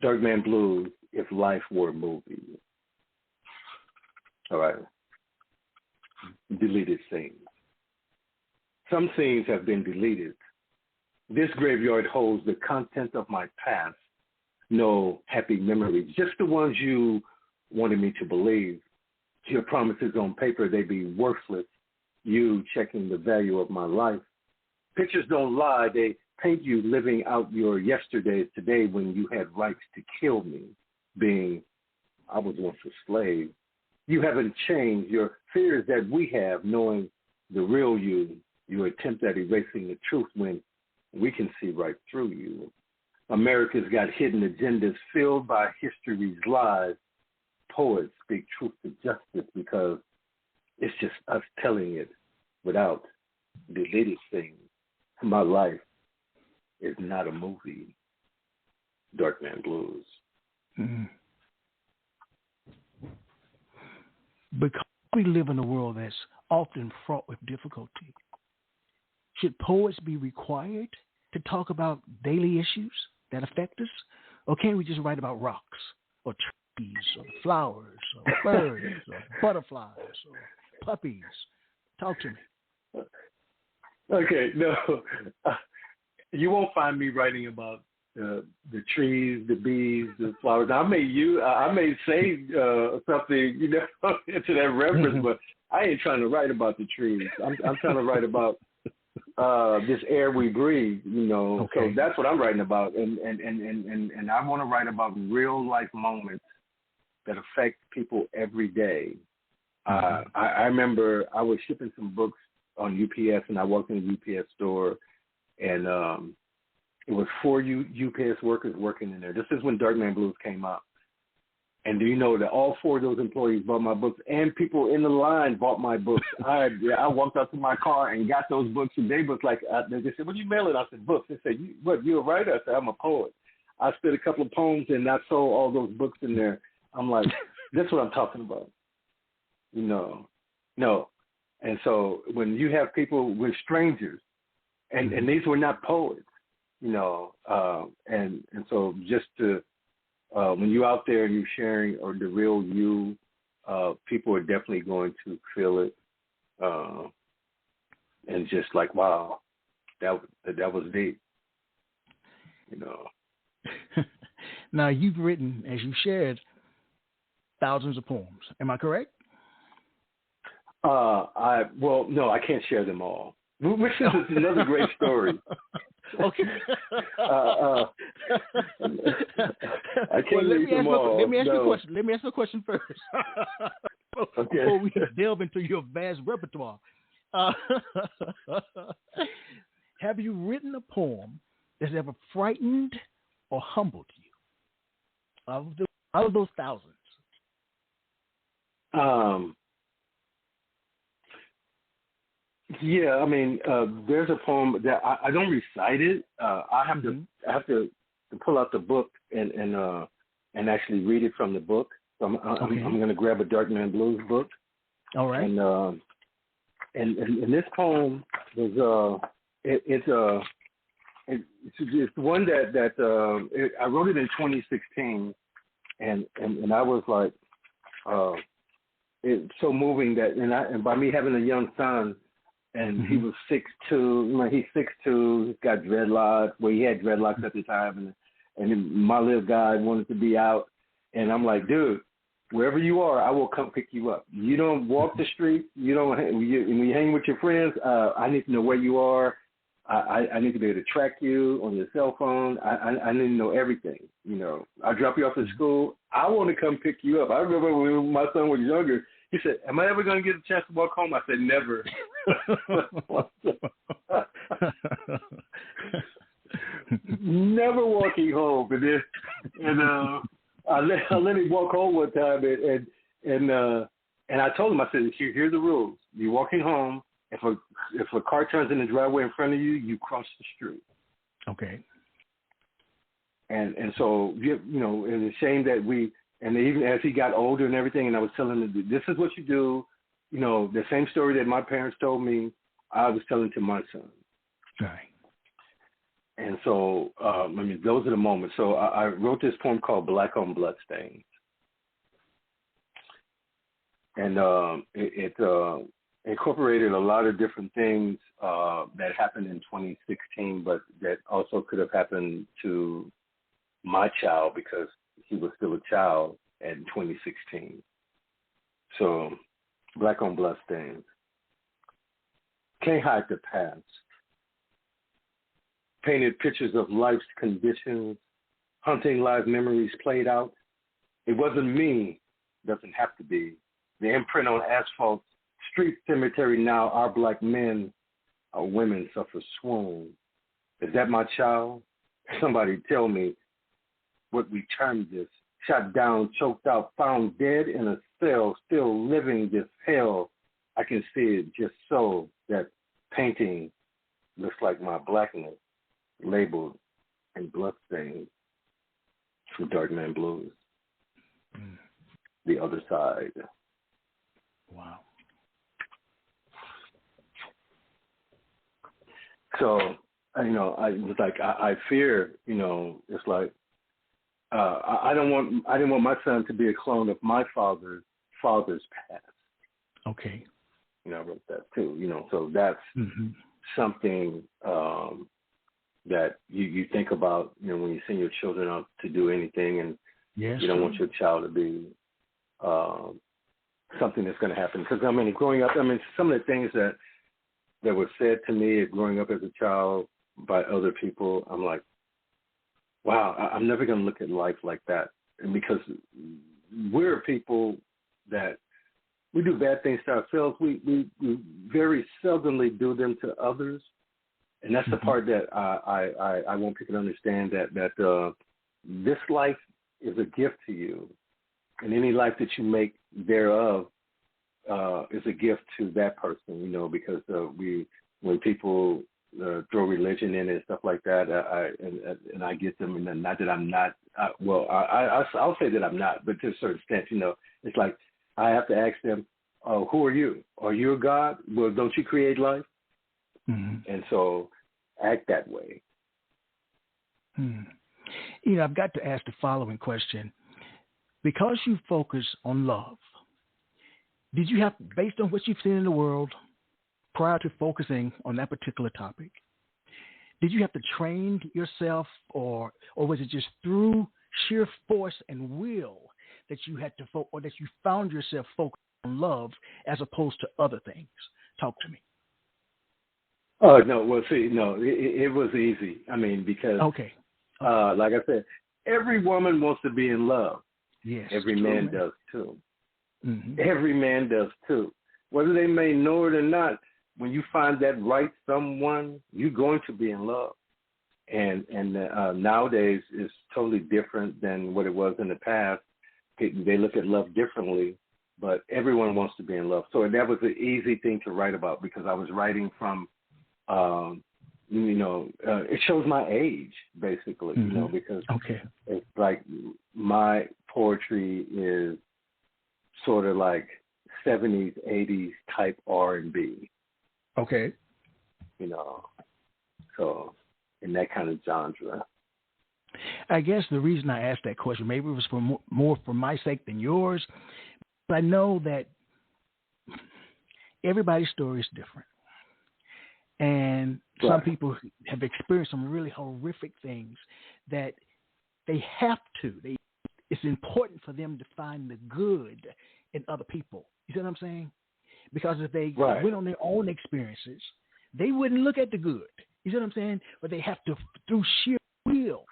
Darkman Blues, If Life Were a Movie. All right. Deleted scenes. Some scenes have been deleted. This graveyard holds the content of my past, no happy memories, just the ones you wanted me to believe. Your promises on paper, they be worthless. You checking the value of my life. Pictures don't lie. They paint you living out your yesterdays today when you had rights to kill me, being I was once a slave. You haven't changed. Your fears that we have, knowing the real you, your attempt at erasing the truth when we can see right through you. America's got hidden agendas filled by history's lies. Poets speak truth to justice because it's just us telling it without deleted things. My life is not a movie. Dark Man Blues. Mm-hmm. Because we live in a world that's often fraught with difficulty, should poets be required to talk about daily issues that affect us? Or can't we just write about rocks or trees or flowers or birds or butterflies or puppies? Talk to me. Okay, no. You won't find me writing about the trees, the bees, the flowers. I may say something, into that reference, but I ain't trying to write about the trees. I'm trying to write about this air we breathe, Okay. So that's what I'm writing about, and I want to write about real life moments that affect people every day. I remember I was shipping some books on UPS, and I walked in the UPS store, and it was 4 UPS workers working in there. This is when Dark Man Blues came out. And do you know that all 4 of those employees bought my books, and people in the line bought my books? I walked up to my car and got those books, and they was like, they said, "What you mailing?" I said, "Books." They said, "You a writer?" I said, "I'm a poet." I spit a couple of poems, and I sold all those books in there. I'm like, that's what I'm talking about. No. And so when you have people with strangers, and these were not poets, and so just to, when you're out there and you're sharing or the real you, people are definitely going to feel it, and just like, wow, that was deep, Now, you've written, as you shared, thousands of poems. Am I correct? No, I can't share them all, which is another great story. Okay. I can't read them all. Let me ask you a question first. Okay. Before we delve into your vast repertoire. Have you written a poem that's ever frightened or humbled you? Out of those thousands. Yeah, I mean, there's a poem that I don't recite it. I have to pull out the book and actually read it from the book. So I'm going to grab a Dark Man Blues book. All right. And this poem was it's one that I wrote it in 2016, and I was like, it's so moving that and by me having a young son. And he was 6'2", he's 6'2", he's got dreadlocks. Well, he had dreadlocks at the time, and my little guy wanted to be out. And I'm like, dude, wherever you are, I will come pick you up. You don't walk the street. When you hang with your friends, I need to know where you are. I need to be able to track you on your cell phone. I need to know everything. I drop you off at school. I want to come pick you up. I remember when my son was younger, he said, "Am I ever going to get a chance to walk home?" I said, "Never." Never walking home. And I let him walk home one time, and I told him, I said, "Here's the rules. You're walking home. If a car turns in the driveway in front of you, you cross the street." Okay. And so it's a shame that and even as he got older and everything, and I was telling him, this is what you do. The same story that my parents told me, I was telling to my son. Right. And so, those are the moments. So I wrote this poem called Black on Bloodstains. And it incorporated a lot of different things that happened in 2016, but that also could have happened to, my child because he was still a child in 2016. So, black on blood stains. Can't hide the past. Painted pictures of life's conditions, hunting live memories played out. It wasn't me, doesn't have to be. The imprint on asphalt, street cemetery now, our black men, our women suffer swoon. Is that my child? Somebody tell me what we term this. Shot down, choked out, found dead in a cell, still living this hell. I can see it just so that painting looks like my blackness, labeled in bloodstains from Dark Man Blues. The other side. Wow. So, I was like, I fear, it's like, I didn't want my son to be a clone of my father's past. Okay. I wrote that too, so that's something that you think about, when you send your children out to do anything, and you don't want your child to be something that's going to happen. Because, growing up, some of the things that were said to me growing up as a child by other people, I'm like, wow, I'm never going to look at life like that. And because we're people that we do bad things to ourselves, we very seldomly do them to others. And that's the part that I want people to understand, that this life is a gift to you. And any life that you make thereof is a gift to that person, because when people throw religion in and stuff like that, I get them, and not that I'm not, I'll say that I'm not, but to a certain extent, it's like I have to ask them, who are you? Are you a God? Well, don't you create life? And so act that way. I've got to ask the following question. Because you focus on love, did you have, based on what you've seen in the world prior to focusing on that particular topic, did you have to train yourself, or was it just through sheer force and will that you had to or that you found yourself focused on love as opposed to other things? Talk to me. Oh, no. Well, see, no, it was easy. Because, like I said, every woman wants to be in love. Yes. Every man does too. Every man does too. Whether they may know it or not, when you find that right someone, you're going to be in love. And nowadays it's totally different than what it was in the past. They look at love differently, but everyone wants to be in love. So that was an easy thing to write about, because I was writing from, it shows my age, basically, because it's like my poetry is sort of like 70s, 80s type R&B. Okay. So in that kind of genre. I guess the reason I asked that question, maybe it was more for my sake than yours, but I know that everybody's story is different. And some people have experienced some really horrific things that they have to. It's important for them to find the good in other people. You see what I'm saying? Because if they went on their own experiences, they wouldn't look at the good. You see what I'm saying? But they have to, through sheer will,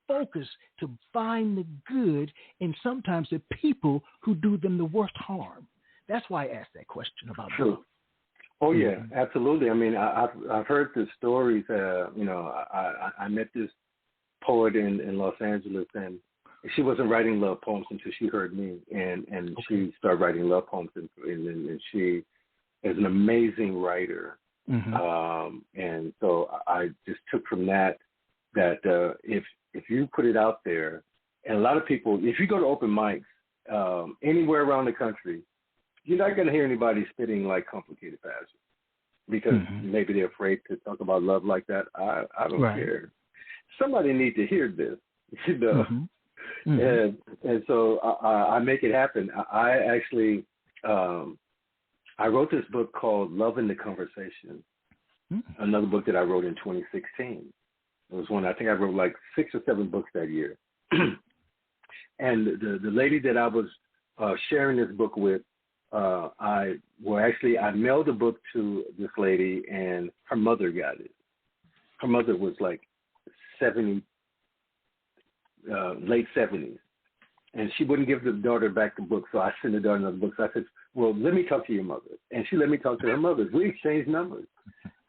focus to find the good in sometimes the people who do them the worst harm. That's why I asked that question about love. Oh, yeah, absolutely. I've heard the stories. I met this poet in Los Angeles, and she wasn't writing love poems until she heard me, and she started writing love poems, and she is an amazing writer. And so I just took from that if you put it out there, and a lot of people, if you go to open mics anywhere around the country, you're not going to hear anybody spitting like Complicated Passion, because maybe they're afraid to talk about love like that. I don't care. Somebody need to hear this, And so I make it happen. I actually I wrote this book called Love in the Conversation, another book that I wrote in 2016. It was one, I think I wrote like 6 or 7 books that year. and the lady that I was sharing this book with, I mailed the book to this lady, and her mother got it. Her mother was like 70, late 70s, and she wouldn't give the daughter back the book, so I sent the daughter another book. So I said, well, let me talk to your mother, and she let me talk to her mother. We exchanged numbers,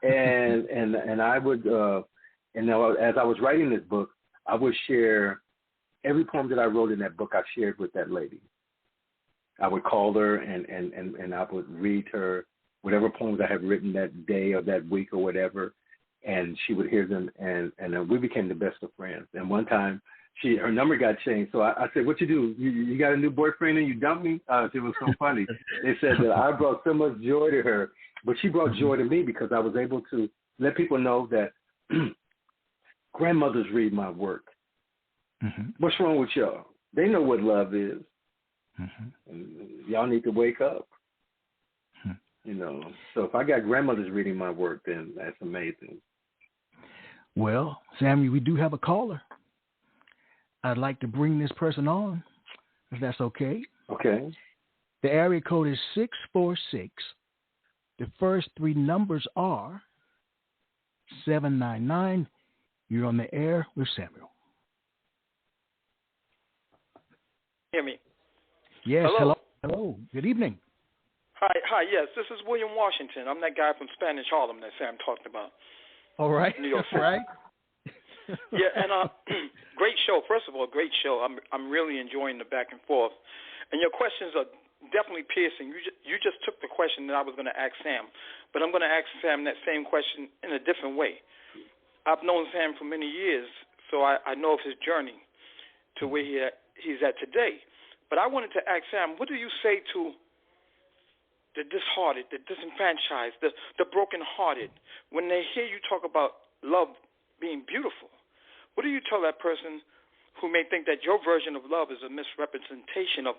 and I would, and now as I was writing this book, I would share every poem that I wrote in that book. I shared with that lady. I would call her and I would read her whatever poems I had written that day or that week or whatever, and she would hear them, and we became the best of friends. And one time, her number got changed, so I said, "What you do? You got a new boyfriend and you dumped me?" It was so funny. They said that I brought so much joy to her, but she brought joy to me because I was able to let people know that grandmothers read my work. Mm-hmm. What's wrong with y'all? They know what love is. Mm-hmm. And y'all need to wake up. Mm-hmm. So if I got grandmothers reading my work, then that's amazing. Well, Samuel, we do have a caller. I'd like to bring this person on, if that's okay. Okay. The area code is 646. The first three numbers are 799. You're on the air with Samuel. Hear me? Yes. Hello. Good evening. Hi. Yes, this is William Washington. I'm that guy from Spanish Harlem that Sam talked about. All right. New York City. Right. Yeah, and great show. First of all, great show. I'm really enjoying the back and forth, and your questions are definitely piercing. You just took the question that I was going to ask Sam, but I'm going to ask Sam that same question in a different way. I've known Sam for many years, so I know of his journey to where he's at today. But I wanted to ask Sam, what do you say to the disheartened, the disenfranchised, the brokenhearted, when they hear you talk about love being beautiful? What do you tell that person who may think that your version of love is a misrepresentation of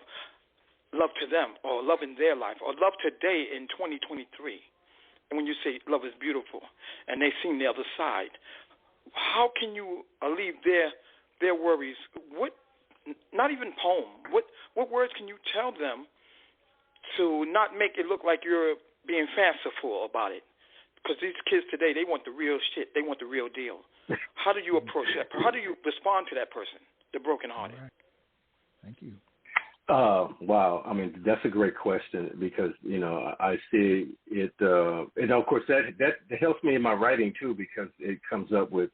love to them or love in their life or love today in 2023? And when you say love is beautiful and they've seen the other side, how can you alleviate their worries? Not even poem. What words can you tell them to not make it look like you're being fanciful about it? Because these kids today, they want the real shit. They want the real deal. How do you approach that? How do you respond to that person, the brokenhearted? Right. Thank you. Wow. I mean, that's a great question because, I see it, and of course that helps me in my writing too, because it comes up with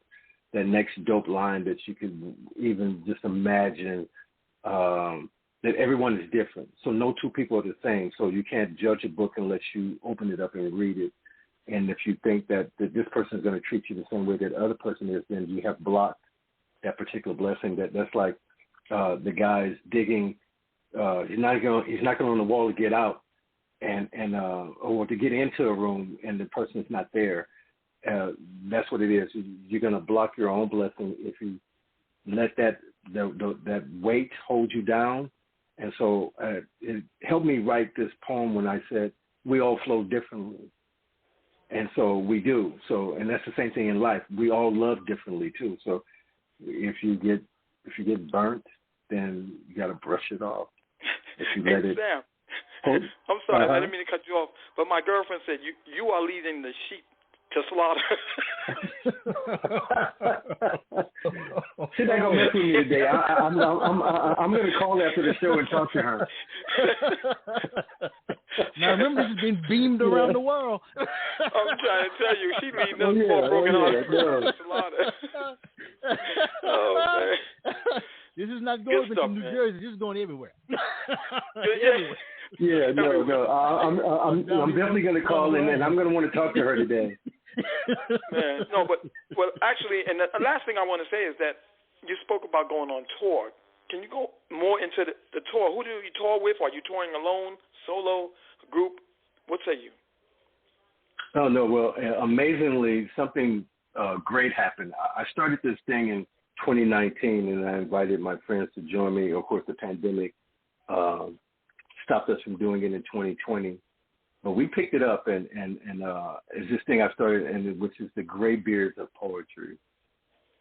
that next dope line that you could even just imagine, that everyone is different. So no two people are the same. So you can't judge a book unless you open it up and read it. And if you think that this person is going to treat you the same way that the other person is, then you have blocked that particular blessing. That's like the guy's digging. He's not going on the wall to get out, or to get into a room, and the person is not there. That's what it is. You're going to block your own blessing if you let that weight hold you down. And so it helped me write this poem when I said we all flow differently, and so we do. So, and that's the same thing in life. We all love differently too. So if you get burnt, then you got to brush it off. If you let it. Sam, I'm sorry, I didn't mean to cut you off, but my girlfriend said you are leading the sheep to slaughter. She's not gonna mess with me today. I'm gonna call after the show and talk to her. Now remember, this has been beamed around the world. I'm trying to tell you, she leading them poor broken-hearted to slaughter. Oh man. This is not going to New Jersey. This is going everywhere. Everywhere. Yeah, no. I'm definitely going to call in, and I'm going to want to talk to her today. Man, no, but actually, and the last thing I want to say is that you spoke about going on tour. Can you go more into the tour? Who do you tour with? Are you touring alone, solo, group? What say you? Oh no, well, amazingly, something great happened. I started this thing in 2019, and I invited my friends to join me. Of course, the pandemic stopped us from doing it in 2020. But we picked it up, and it's this thing I started, which is the Graybeards of Poetry.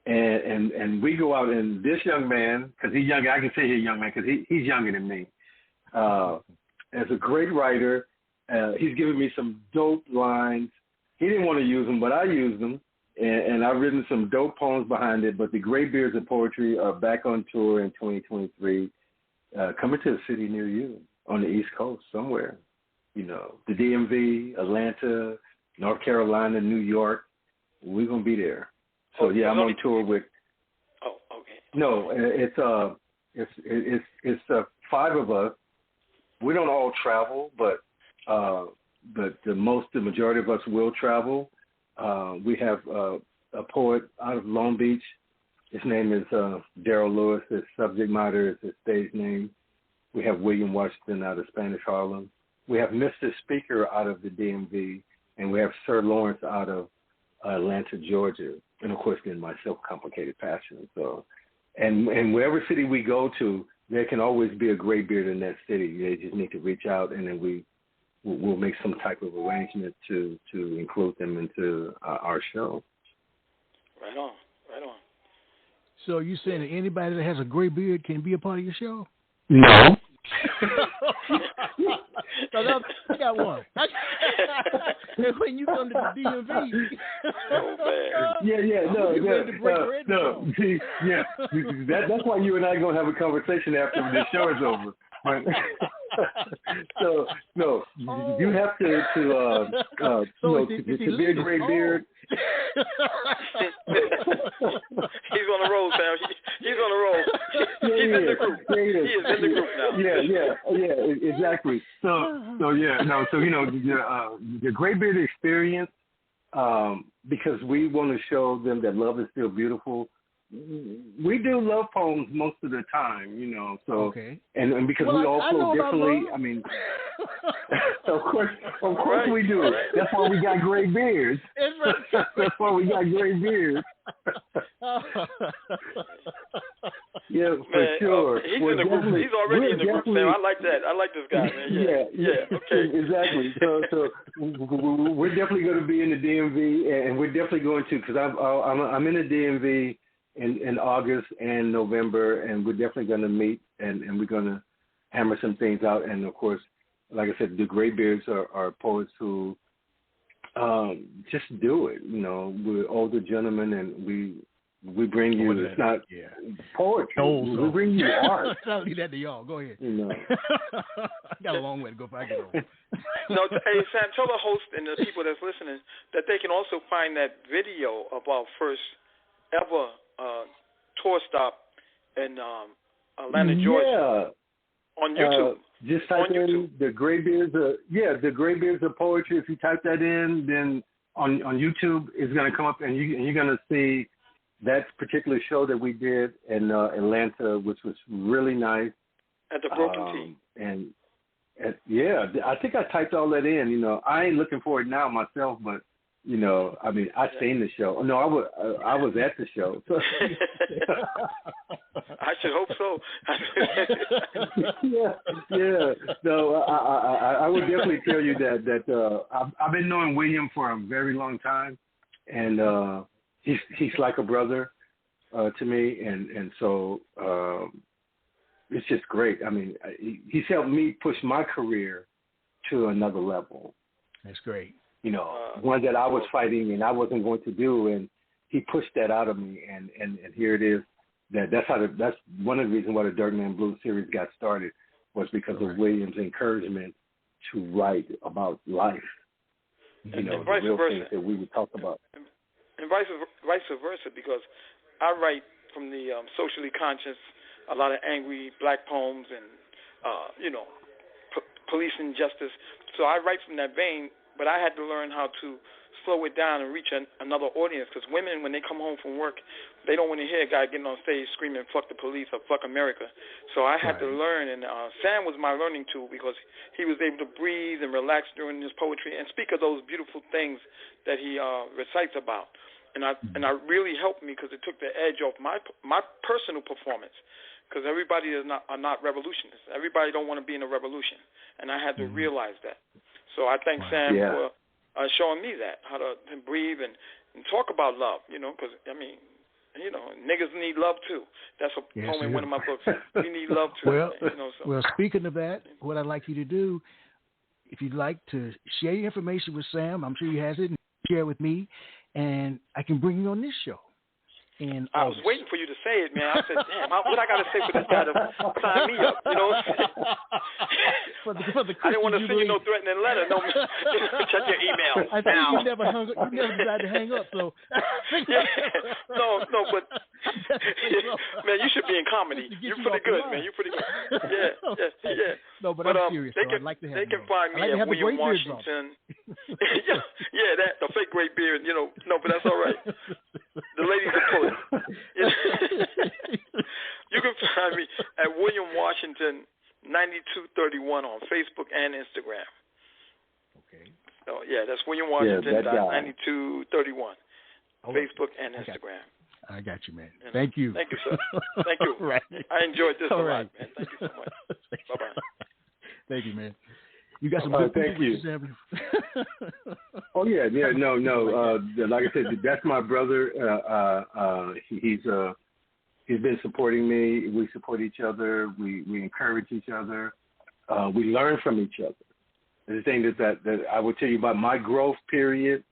And and we go out, and this young man, because he's younger, I can say he's a young man because he's younger than me. As a great writer, he's given me some dope lines. He didn't want to use them, but I used them, and I've written some dope poems behind it. But the Graybeards of Poetry are back on tour in 2023, coming to a city near you on the East Coast somewhere. You know, the DMV, Atlanta, North Carolina, New York. We're gonna be there. So yeah, I'm on tour with. Oh, okay. No, it's 5 of us. We don't all travel, but the majority of us will travel. We have a poet out of Long Beach. His name is Daryl Lewis. His subject matter is his stage name. We have William Washington out of Spanish Harlem. We have Mr. Speaker out of the DMV, and we have Sir Lawrence out of Atlanta, Georgia, and of course then myself, Complicated Passion. So, and wherever city we go to, there can always be a graybeard in that city. They just need to reach out, and then we'll make some type of arrangement to include them into our show. Right on, right on. So you saying that anybody that has a gray beard can be a part of your show? No. No, I got one. When you come to the DMV. No. See, yeah, that's why you and I are gonna have a conversation after this show is over. So no, you have to be a gray beard. He's on the roll, Sam. He's on the roll. He's in the group. He is in the group now. Yeah, exactly. So you know, the gray beard experience, because we want to show them that love is still beautiful. We do love poems most of the time, you know. So okay. and because we all flow differently. I mean, of course right. We do. That's why we got gray beards. That's why we got gray beards. Yeah, for sure. He's in the group. He's already in the group, Sam. I like that. I like this guy, man. Yeah. Okay. Exactly. So we're definitely going to be in the DMV, and we're definitely going to, because I'm in the DMV in August and November, and we're definitely going to meet, and we're going to hammer some things out. And of course, like I said, the Graybeards are poets who just do it. You know, we're older gentlemen, and we bring you. It's not poetry. We bring you art. I'll leave that to y'all. Go ahead. You know, I got a long way to go if I get home. No, hey Sam, tell the host and the people that's listening that they can also find that video of our first ever tour stop in Atlanta, Georgia, on YouTube. Just type in the Graybeards. The Graybeards of Poetry. If you type that in, then on YouTube, it's going to come up, and you're going to see that particular show that we did in Atlanta, which was really nice. At the Broken T. And I think I typed all that in. You know, I ain't looking for it now myself, but you know, I mean, I seen the show. No, I was at the show. I should hope so. Yeah. No, I would definitely tell you that I've been knowing William for a very long time, and he's like a brother to me, and so it's just great. I mean, he's helped me push my career to another level. That's great. You know, one that I was fighting and I wasn't going to do, and he pushed that out of me, and here it is. That's one of the reasons why the Dirtman Blues series got started, was because of William's encouragement to write about life. You know, the real things that we would talk about. And vice versa, because I write from the socially conscious, a lot of angry black poems, and police injustice. So I write from that vein. But I had to learn how to slow it down and reach another audience, because women, when they come home from work, they don't want to hear a guy getting on stage screaming, fuck the police or fuck America. So I had to learn, and Sam was my learning tool, because he was able to breathe and relax during his poetry and speak of those beautiful things that he recites about. And I really helped me, because it took the edge off my personal performance, because everybody are not revolutionists. Everybody don't want to be in a revolution, and I had to realize that. So I thank Sam for showing me that, how to breathe and talk about love, you know, because, I mean, You know, niggas need love too. That's a poem in one of my books. We need love too. Well, speaking of that, what I'd like you to do, if you'd like to share your information with Sam, I'm sure he has it, and share it with me, and I can bring you on this show. And I was waiting for you to say it, man. I said, damn, what I got to say for this guy to sign me up? You know what I'm saying? I didn't want to send you no threatening letter. No, check your email. I think you never decided to hang up, so. No, but, man, you should be in comedy. You're pretty good, man. You're pretty good. Yeah. No, but I'm serious, I'd like to have They can find me at William Washington. The fake great beard, you know. No, but that's all right. The ladies are pulling. You can find me at William Washington 9231 on Facebook and Instagram. Okay. So that's William Washington 9231. Facebook and Instagram. I got you, man. Thank you. Thank you, sir. Thank you. Right. I enjoyed this a lot, man. Thank you so much. Bye-bye. Thank you, man. You got some good thank you. Oh yeah, no. Like I said, that's my brother. He's been supporting me. We support each other. We encourage each other. We learn from each other. The thing that I would tell you about my growth period.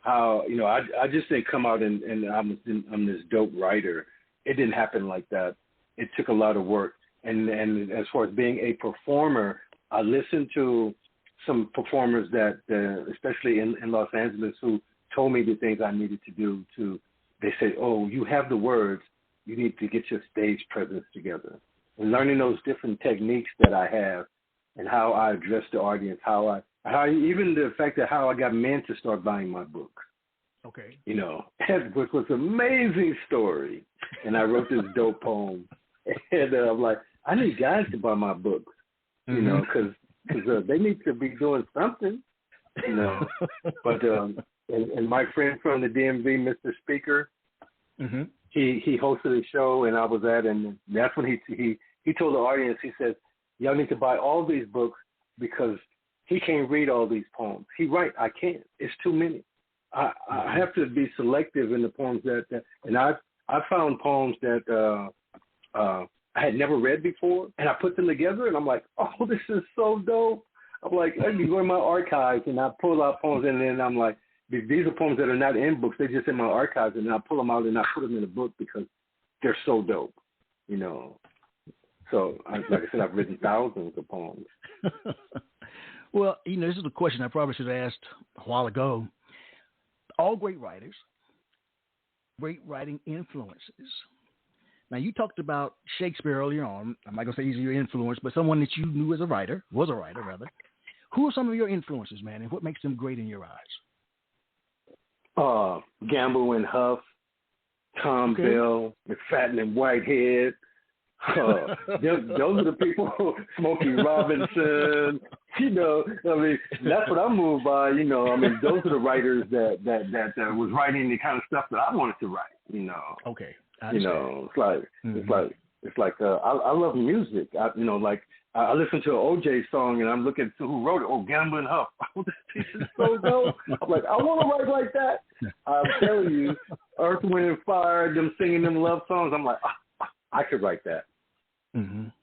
How I just didn't come out and I'm this dope writer. It didn't happen like that. It took a lot of work. And as far as being a performer, I listened to some performers that, especially in Los Angeles, who told me the things I needed to do. They said, "Oh, you have the words. You need to get your stage presence together." And learning those different techniques that I have, and how I address the audience, how even the fact that how I got men to start buying my book. Okay. Which was an amazing story. And I wrote this dope poem, and I'm like, I need guys to buy my books. Because they need to be doing something, But and my friend from the DMV, Mr. Speaker, he hosted a show, and I was at, and that's when he told the audience, he said, "Y'all need to buy all these books because he can't read all these poems. He's right, I can't. It's too many. I have to be selective in the poems and I found poems that I had never read before, and I put them together, and I'm like, oh, this is so dope. I'm like, I can go in my archives, and I pull out poems, and then I'm like, these are poems that are not in books. They're just in my archives, and I pull them out, and I put them in a book because they're so dope, So, like I said, I've written thousands of poems. Well, this is a question I probably should have asked a while ago. All great writers, great writing influences. Now, you talked about Shakespeare earlier on. I'm not going to say he's your influence, but someone that you knew was a writer. Who are some of your influences, man, and what makes them great in your eyes? Gamble and Huff, Tom Bell, McFadden and Whitehead. Those are the people, Smokey Robinson, that's what I'm moved by, those are the writers that was writing the kind of stuff that I wanted to write, Okay. It's like I love music. I listen to an OJ song and I'm looking to who wrote it. Oh, Gamble and Huff. Oh, this piece is so dope. I'm like, I want to write like that. I'm telling you, Earth, Wind, and Fire, them singing them love songs. I'm like, I could write that. Yeah.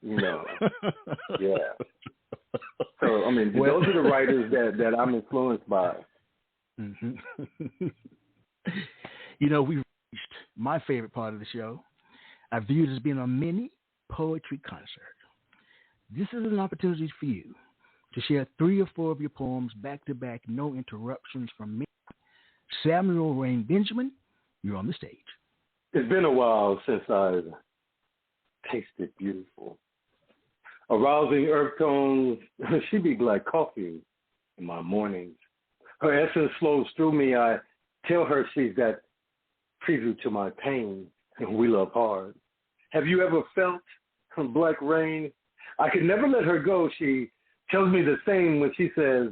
So those are the writers that I'm influenced by. We've reached my favorite part of the show. I view it as being a mini poetry concert. This is an opportunity for you to share 3 or 4 of your poems back to back, no interruptions from me. Samuel Rain Benjamin, you're on the stage. It's been a while since I've tasted beautiful. Arousing earth tones, she be black coffee in my mornings. Her essence flows through me. I tell her she's that preview to my pain, and we love hard. Have you ever felt black rain? I could never let her go. She tells me the same when she says,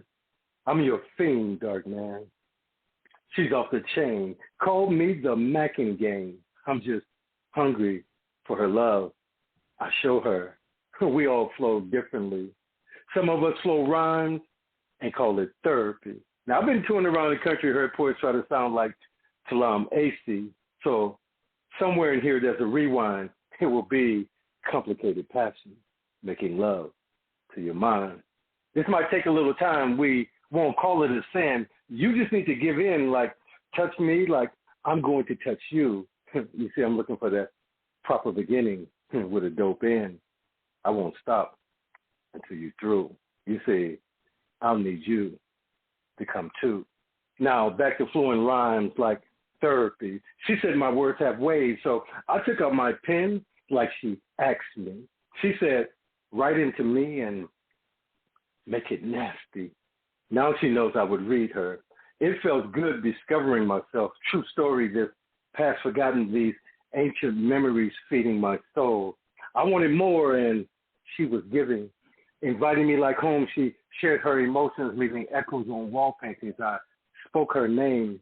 I'm your fiend, dark man. She's off the chain. Call me the Mackin gang. I'm just hungry for her love. I show her. We all flow differently. Some of us flow rhymes and call it therapy. Now, I've been touring around the country, heard poets try to sound like Taalam Acey. So somewhere in here there's a rewind. It will be complicated passion, making love to your mind. This might take a little time. We won't call it a sin. You just need to give in, like touch me like I'm going to touch you. You see, I'm looking for that proper beginning with a dope end. I won't stop until you're through. You see, I'll need you to come too. Now, back to flowing rhymes like therapy. She said my words have waves, so I took out my pen like she asked me. She said, write into me and make it nasty. Now she knows I would read her. It felt good discovering myself. True story, this past forgotten, these ancient memories feeding my soul. I wanted more, and she was giving. Inviting me like home, she shared her emotions, leaving echoes on wall paintings. I spoke her name.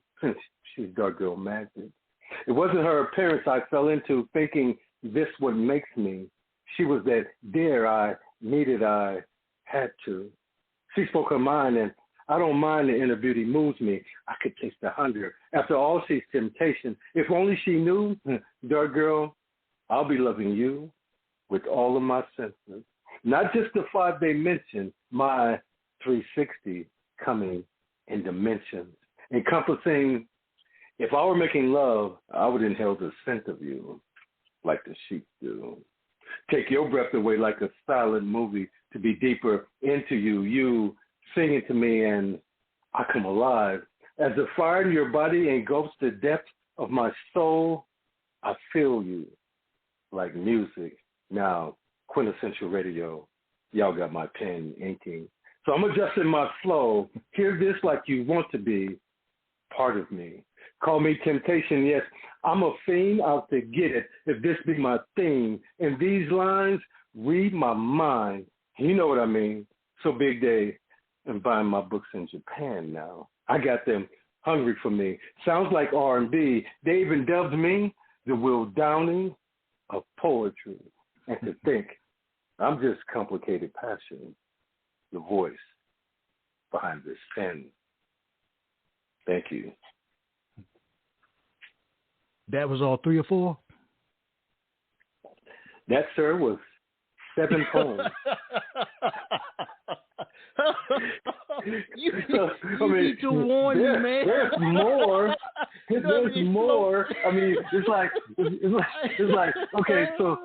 She's dark girl magic. It wasn't her appearance I fell into, thinking this what makes me. She was that dare I needed, I had to. She spoke her mind, and I don't mind the inner beauty moves me. I could taste the hunger. After all she's temptation, if only she knew, dark girl, I'll be loving you with all of my senses. Not just the 5 they mentioned, my 360 coming in dimensions, encompassing, if I were making love, I would inhale the scent of you like the sheep do. Take your breath away like a silent movie to be deeper into you. You singing to me and I come alive. As the fire in your body engulfs the depth of my soul, I feel you like music. Now, Quintessential Radio, y'all got my pen inking. So I'm adjusting my flow. Hear this like you want to be part of me. Call me temptation, yes, I'm a fiend out to get it, if this be my theme. In these lines, read my mind. You know what I mean. So Big Day, and buying my books in Japan now. I got them hungry for me. Sounds like R&B. They even dubbed me the Will Downing of poetry. And to think, I'm just complicated passion, the voice behind this pen. Thank you. That was all 3 or 4? That, sir, was 7 poems. you need to warn you, man. There's more. There's more. I mean, it's like okay. So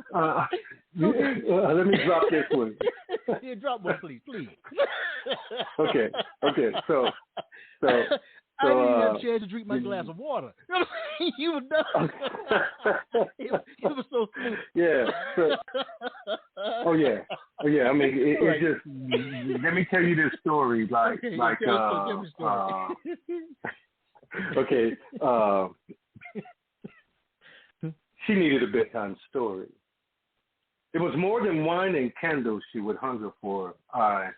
let me drop this one. Yeah, drop one, please. Okay. So I didn't even have a chance to drink my glass of water. You were done. It was so smooth. Yeah. Oh yeah. I mean, it just. Let me tell you this story. Okay. She needed a bedtime story. It was more than wine and candles she would hunger for. I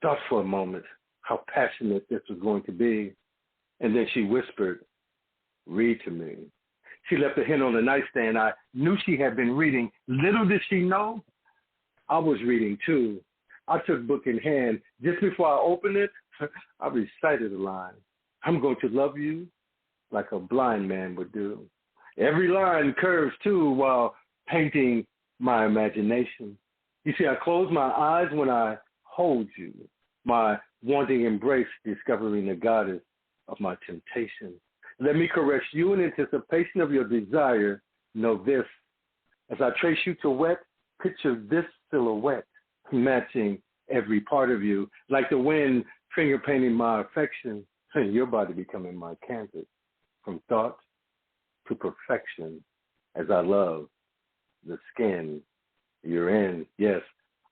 thought for a moment how passionate this was going to be. And then she whispered, read to me. She left a hint on the nightstand. I knew she had been reading. Little did she know, I was reading too. I took book in hand. Just before I opened it, I recited a line. I'm going to love you like a blind man would do. Every line curves too while painting my imagination. You see, I close my eyes when I hold you. My wanting embrace, discovering the goddess of my temptation. Let me caress you in anticipation of your desire. Know this, as I trace you to wet, picture this silhouette matching every part of you, like the wind finger painting my affection, and your body becoming my canvas, from thought to perfection, as I love the skin you're in. Yes,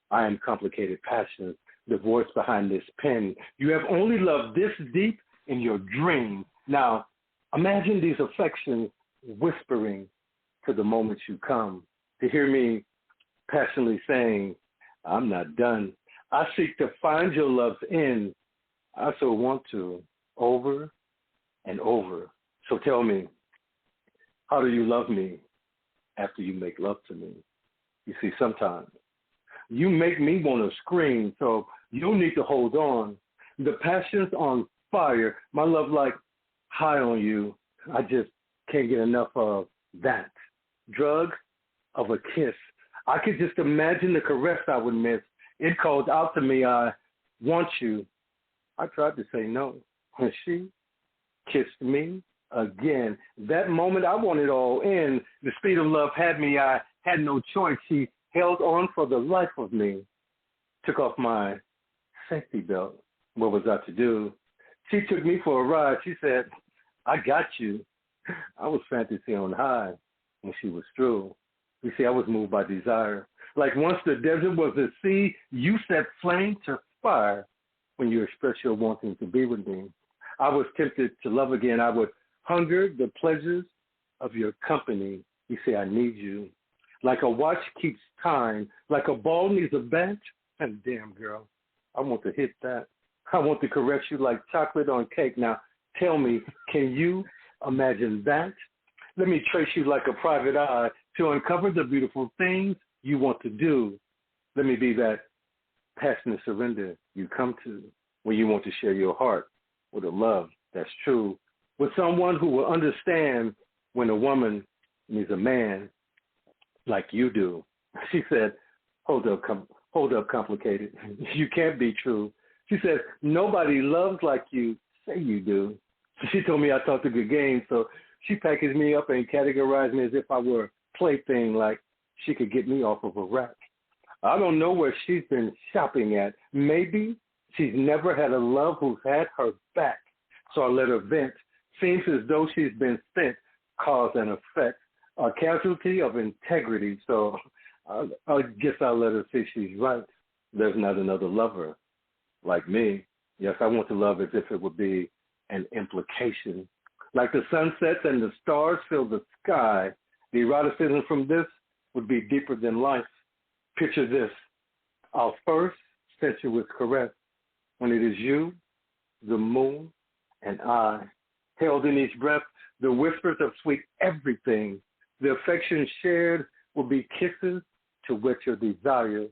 I am complicated passion, the voice behind this pen. You have only loved this deep in your dream. Now, imagine these affections whispering to the moment you come, to hear me passionately saying, I'm not done. I seek to find your love's end. I so want to, over and over. So tell me, how do you love me after you make love to me? You see, sometimes you make me want to scream, so you'll need to hold on. The passion's on fire. My love like high on you. I just can't get enough of that. drug of a kiss. I could just imagine the caress I would miss. It called out to me, I want you. I tried to say no, and she kissed me again. That moment, I wanted all in. The speed of love had me. I had no choice. She held on for the life of me. Took off my safety belt. What was I to do? She took me for a ride. She said, I got you. I was fantasy on high when she was through. You see, I was moved by desire. Like once the desert was a sea, you set flame to fire when you expressed your wanting to be with me. I was tempted to love again. I would hunger the pleasures of your company. You say, I need you. Like a watch keeps time, like a ball needs a bat. And damn, girl, I want to hit that. I want to caress you like chocolate on cake. Now, tell me, can you imagine that? Let me trace you like a private eye to uncover the beautiful things you want to do. Let me be that passionate surrender you come to when you want to share your heart with a love that's true, with someone who will understand when a woman needs a man like you do. She said, hold up, complicated. You can't be true. She said, nobody loves like you say you do. She told me I talked a good game, so she packaged me up and categorized me as if I were a plaything, like she could get me off of a rack. I don't know where she's been shopping at. Maybe she's never had a love who's had her back, so I let her vent. Seems as though she's been sent, cause and effect, a casualty of integrity, so I guess I'll let her say she's right. There's not another lover like me. Yes, I want to love as if it would be an implication. Like the sunsets and the stars fill the sky, the eroticism from this would be deeper than life. Picture this, our first sensuous caress, when it is you, the moon, and I, held in each breath, the whispers of sweet everything. The affection shared will be kisses to whet your desire.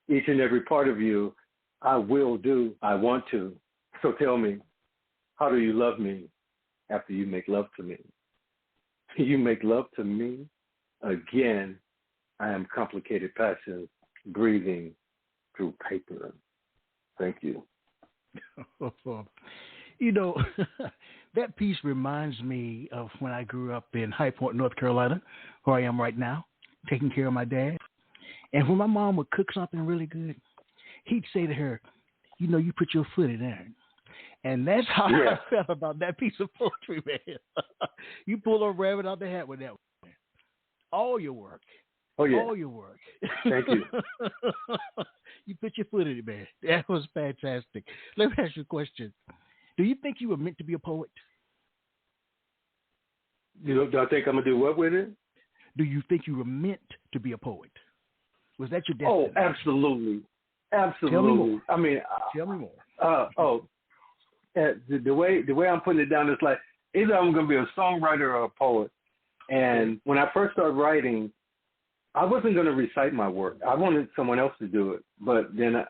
Each and every part of you, I will do, I want to. So tell me, how do you love me after you make love to me? You make love to me? Again, I am complicated passion, breathing through paper. Thank you. You know, that piece reminds me of when I grew up in High Point, North Carolina, where I am right now, taking care of my dad. And when my mom would cook something really good, he'd say to her, you know, you put your foot in there. And that's how I felt about that piece of poetry, man. You pull a rabbit out the hat with that one. All your work. Oh, yeah. All your work. Thank you. You put your foot in it, man. That was fantastic. Let me ask you a question. Do you think you were meant to be a poet? Do I think I'm going to do what with it? Do you think you were meant to be a poet? Was that your destiny? Oh, absolutely. Absolutely. Tell me more. I mean, tell me more. The way I'm putting it down is like either I'm going to be a songwriter or a poet. And when I first started writing, I wasn't going to recite my work. I wanted someone else to do it. But then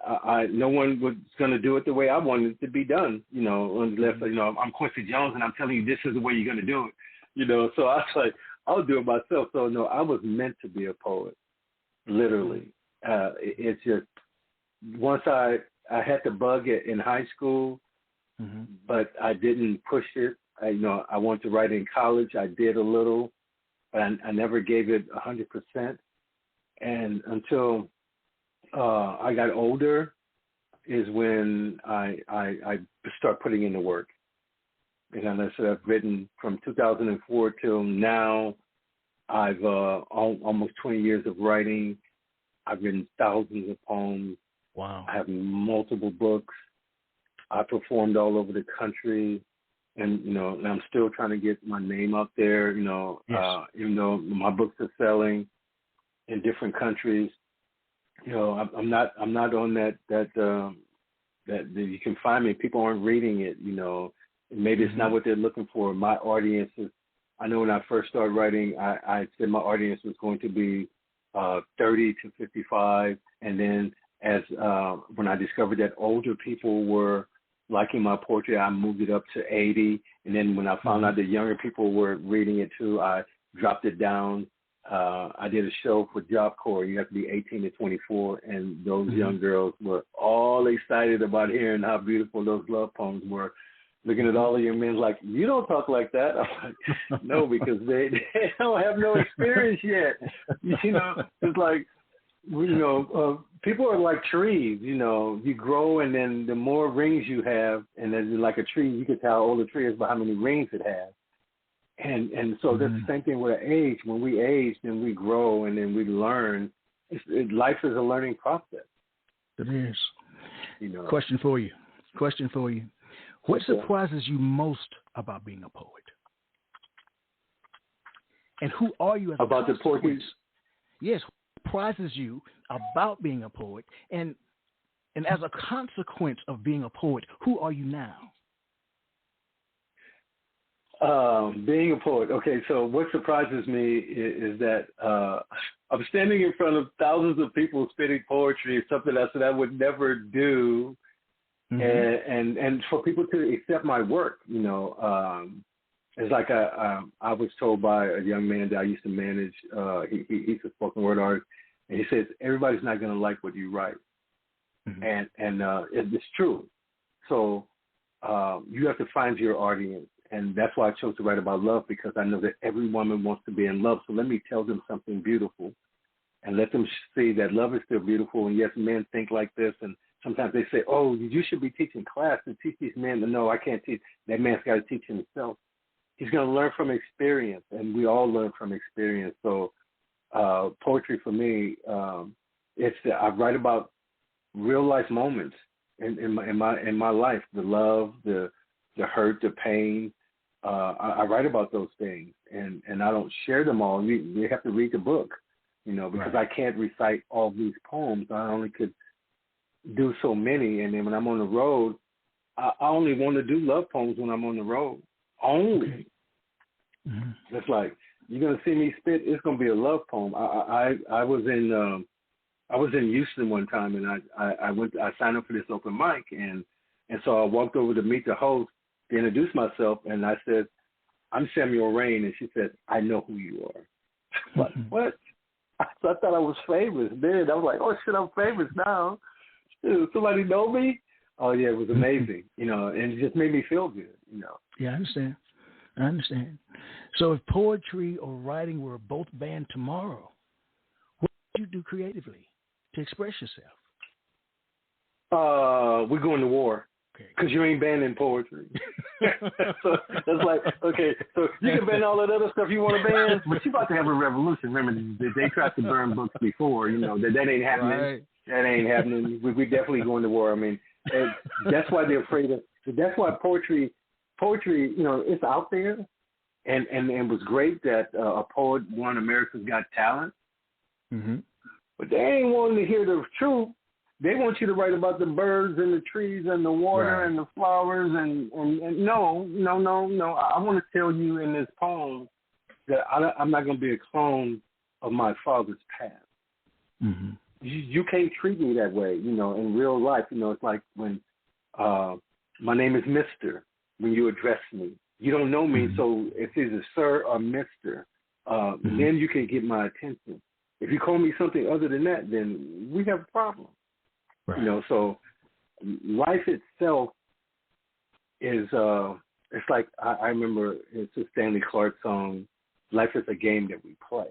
no one was going to do it the way I wanted it to be done, you know, unless, you know, I'm Quincy Jones and I'm telling you this is the way you're going to do it, you know. So I was like, I'll do it myself. So, no, I was meant to be a poet, literally. It's just once I had the bug in high school, but I didn't push it. I wanted to write in college. I did a little, but I never gave it 100%. And until I got older is when I start putting in the work. And I said, I've written from 2004 till now. I've almost 20 years of writing. I've written thousands of poems. Wow. I have multiple books. I performed all over the country. And, you know, and I'm still trying to get my name out there, you know, even though my books are selling in different countries. You know, I'm not on that you can find me. People aren't reading it, you know. Maybe it's not what they're looking for. My audience is, I know when I first started writing, I said my audience was going to be 30 to 55. And then as when I discovered that older people were liking my poetry, I moved it up to 80. And then when I found out that younger people were reading it too, I dropped it down I did a show for Job Corps. You have to be 18 to 24, and those young girls were all excited about hearing how beautiful those love poems were. Looking at all of your men like, you don't talk like that. I'm like, no, because they don't have no experience yet. You know, it's like, people are like trees. You know, you grow, and then the more rings you have, and then like a tree, you can tell how old a tree is by how many rings it has. And so that's the same thing with age. When we age, then we grow, and then we learn. Life is a learning process. It is. You know. Question for you. What surprises you most about being a poet? And who are you as about a the poetry? Yes, what surprises you about being a poet? And as a consequence of being a poet, who are you now? Being a poet. Okay, so what surprises me is that I'm standing in front of thousands of people spitting poetry, something else that I would never do. And for people to accept my work, you know, it's like I was told by a young man that I used to manage. He's a spoken word artist, and he says everybody's not going to like what you write, and it's true. So you have to find your audience, and that's why I chose to write about love, because I know that every woman wants to be in love. So let me tell them something beautiful, and let them see that love is still beautiful. And yes, men think like this, and sometimes they say, oh, you should be teaching class to teach these men. No, I can't teach. That man's got to teach himself. He's going to learn from experience, and we all learn from experience. So poetry for me, I write about real life moments in my life, the love, the hurt, the pain. I write about those things, and I don't share them all. You have to read the book, you know, because I can't recite all these poems. I only could do so many, and then when I'm on the road, I only want to do love poems when I'm on the road. Only. It's like, you're gonna see me spit, it's gonna be a love poem. I was in Houston one time, and I signed up for this open mic, and so I walked over to meet the host to introduce myself, and I said, I'm Samuel Rain, and she said, I know who you are. Like, what? I thought I was famous then. I was like, oh shit, I'm famous now. Dude, somebody know me? Oh yeah, it was amazing, you know, and it just made me feel good, you know. Yeah, I understand. So if poetry or writing were both banned tomorrow, what would you do creatively to express yourself? We're going to war, because you ain't banning poetry. So it's like, okay, so you can ban all that other stuff you want to ban, but you're about to have a revolution. Remember, they tried to burn books before, you know, that ain't happening. Right. That ain't happening. We're definitely going to war. I mean, that's why they're afraid of. That's why poetry, you know, it's out there, and it was great that a poet won America's Got Talent. But they ain't wanting to hear the truth. They want you to write about the birds and the trees and the water and the flowers and no. I want to tell you in this poem that I'm not going to be a clone of my father's past. You can't treat me that way, you know, in real life. You know, it's like when my name is Mr. When you address me. You don't know me, so it's either sir or Mr. Then you can get my attention. If you call me something other than that, then we have a problem. Right. You know, so life itself is, it's like, I remember it's a Stanley Clarke song, life is a game that we play.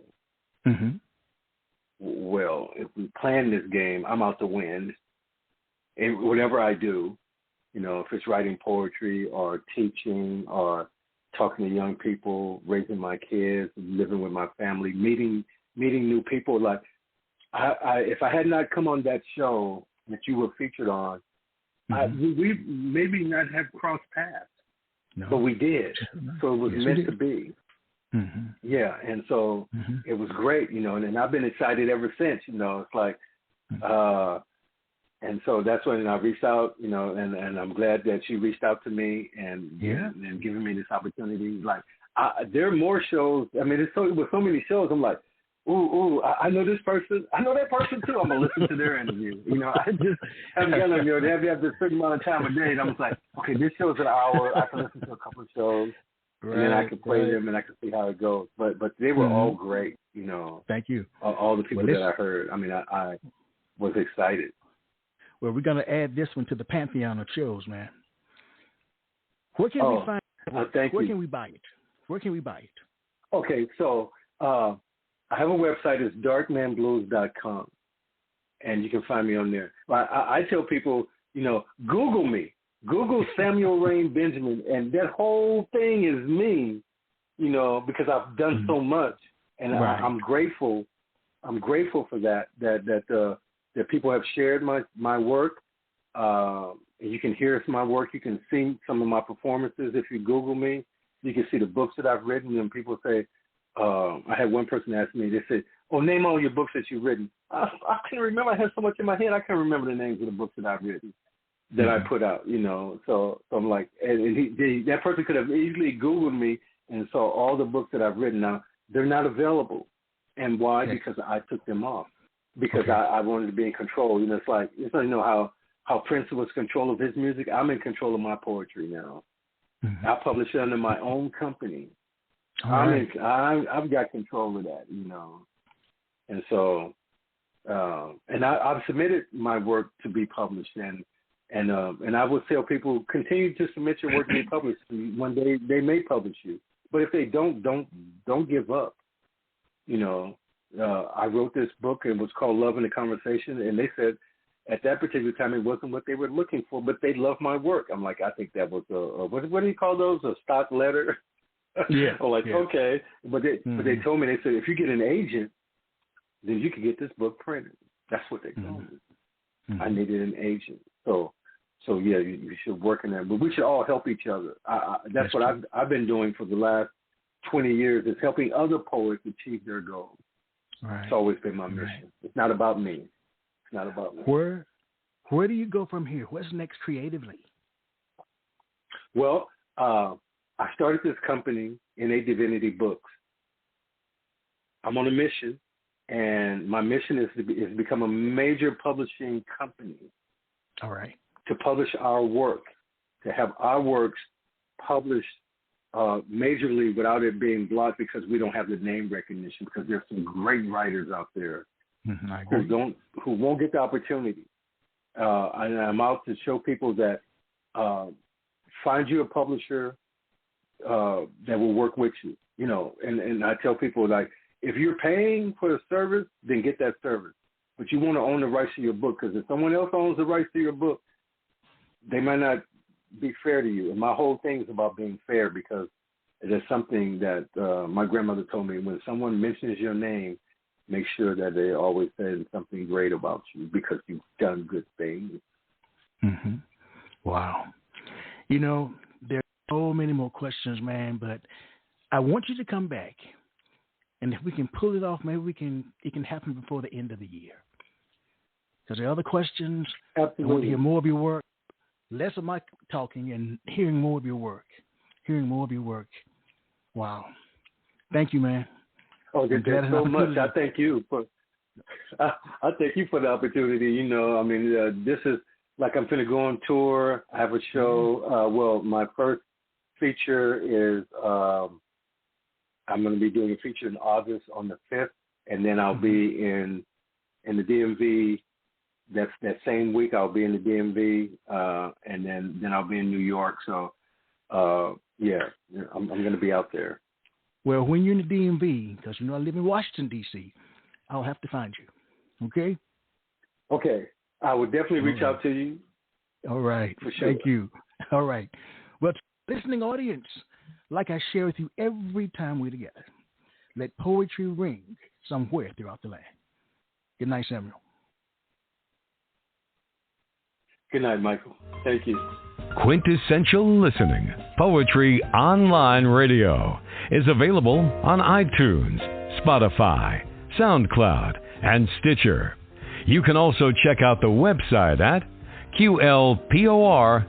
Well, if we plan this game, I'm out to win. And whatever I do, you know, if it's writing poetry or teaching or talking to young people, raising my kids, living with my family, meeting new people. Like, if I had not come on that show that you were featured on, we maybe not have crossed paths. No. But we did. So it was meant to be. Yeah, and so it was great, you know, and I've been excited ever since, you know. It's like, and so that's when I reached out, you know, and I'm glad that she reached out to me and giving me this opportunity. Like, there are more shows. I mean, with so many shows, I'm like, I know this person. I know that person too. I'm going to listen to their interview. You know, I just haven't done them. You know, they have this certain amount of time a day. And I'm just like, okay, this show's an hour. I can listen to a couple of shows. And then I can play them and I can see how it goes. But they were all great. You know, thank you. All the people that I heard. I mean, I was excited. Well, we're going to add this one to the pantheon of shows, man. Where can we find it? Where can we buy it? Where can we buy it? Okay, so I have a website. It's darkmanblues.com, and you can find me on there. I tell people, you know, Google me. Google Samuel Rain Benjamin, and that whole thing is me, you know, because I've done so much, and I'm grateful. I'm grateful for that people have shared my work. You can hear my work. You can see some of my performances if you Google me. You can see the books that I've written, and people say, I had one person ask me, they said, "Oh, name all your books that you've written." I can't remember. I had so much in my head, I can't remember the names of the books that I've written, that I put out, you know. So I'm like, and that person could have easily Googled me and saw all the books that I've written. Now, they're not available. And why? Okay. Because I took them off. Because I wanted to be in control. You know, it's like, you know how Prince was in control of his music. I'm in control of my poetry now. I publish it under my own company. I've got control of that, you know. And so, and I've submitted my work to be published, and I would tell people, continue to submit your work to be published. One day they may publish you, but if they don't give up. You know, I wrote this book. It was called Love in the Conversation, and they said at that particular time it wasn't what they were looking for, but they loved my work. I'm like, I think that was what do you call those? A stock letter? Yeah. I'm like, okay, but they told me, they said, if you get an agent, then you can get this book printed. That's what they told me. I needed an agent, so yeah, you should work in that. But we should all help each other. That's what I've been doing for the last 20 years, is helping other poets achieve their goals. Right. It's always been my mission. Right. It's not about me. It's not about me. Where do you go from here? What's next creatively? Well, I started this company, Innate Divinity Books. I'm on a mission, and my mission is to become a major publishing company. All right. To publish our work, to have our works published majorly without it being blocked, because we don't have the name recognition, because there's some great writers out there who won't get the opportunity. And I'm out to show people that find you a publisher that will work with you, you know. And I tell people, like, if you're paying for the service, then get that service. But you want to own the rights to your book, because if someone else owns the rights to your book, they might not be fair to you. And my whole thing is about being fair, because there's something that my grandmother told me: when someone mentions your name, make sure that they always say something great about you, because you've done good things. Wow. You know, there are so many more questions, man, but I want you to come back, and if we can pull it off, maybe it can happen before the end of the year. Because there are other questions. Absolutely. I want to hear more of your work, less of my talking, and hearing more of your work. Wow. Thank you, man. Oh, there's so much. I thank you for the opportunity. You know, I mean, this is like, I'm going to go on tour. I have a show. Well, my first feature is I'm going to be doing a feature in August on the 5th, and then I'll be in the DMV. That same week I'll be in the DMV, and then I'll be in New York. So, yeah, I'm going to be out there. Well, when you're in the DMV, because you know I live in Washington, D.C., I'll have to find you. Okay? Okay. I will definitely reach out to you. All right. For sure. Thank you. All right. Well, listening audience, like I share with you every time we're together, let poetry ring somewhere throughout the land. Good night, Samuel. Good night, Michael. Thank you. Quintessential Listening, Poetry Online Radio, is available on iTunes, Spotify, SoundCloud, and Stitcher. You can also check out the website at qlpor.com.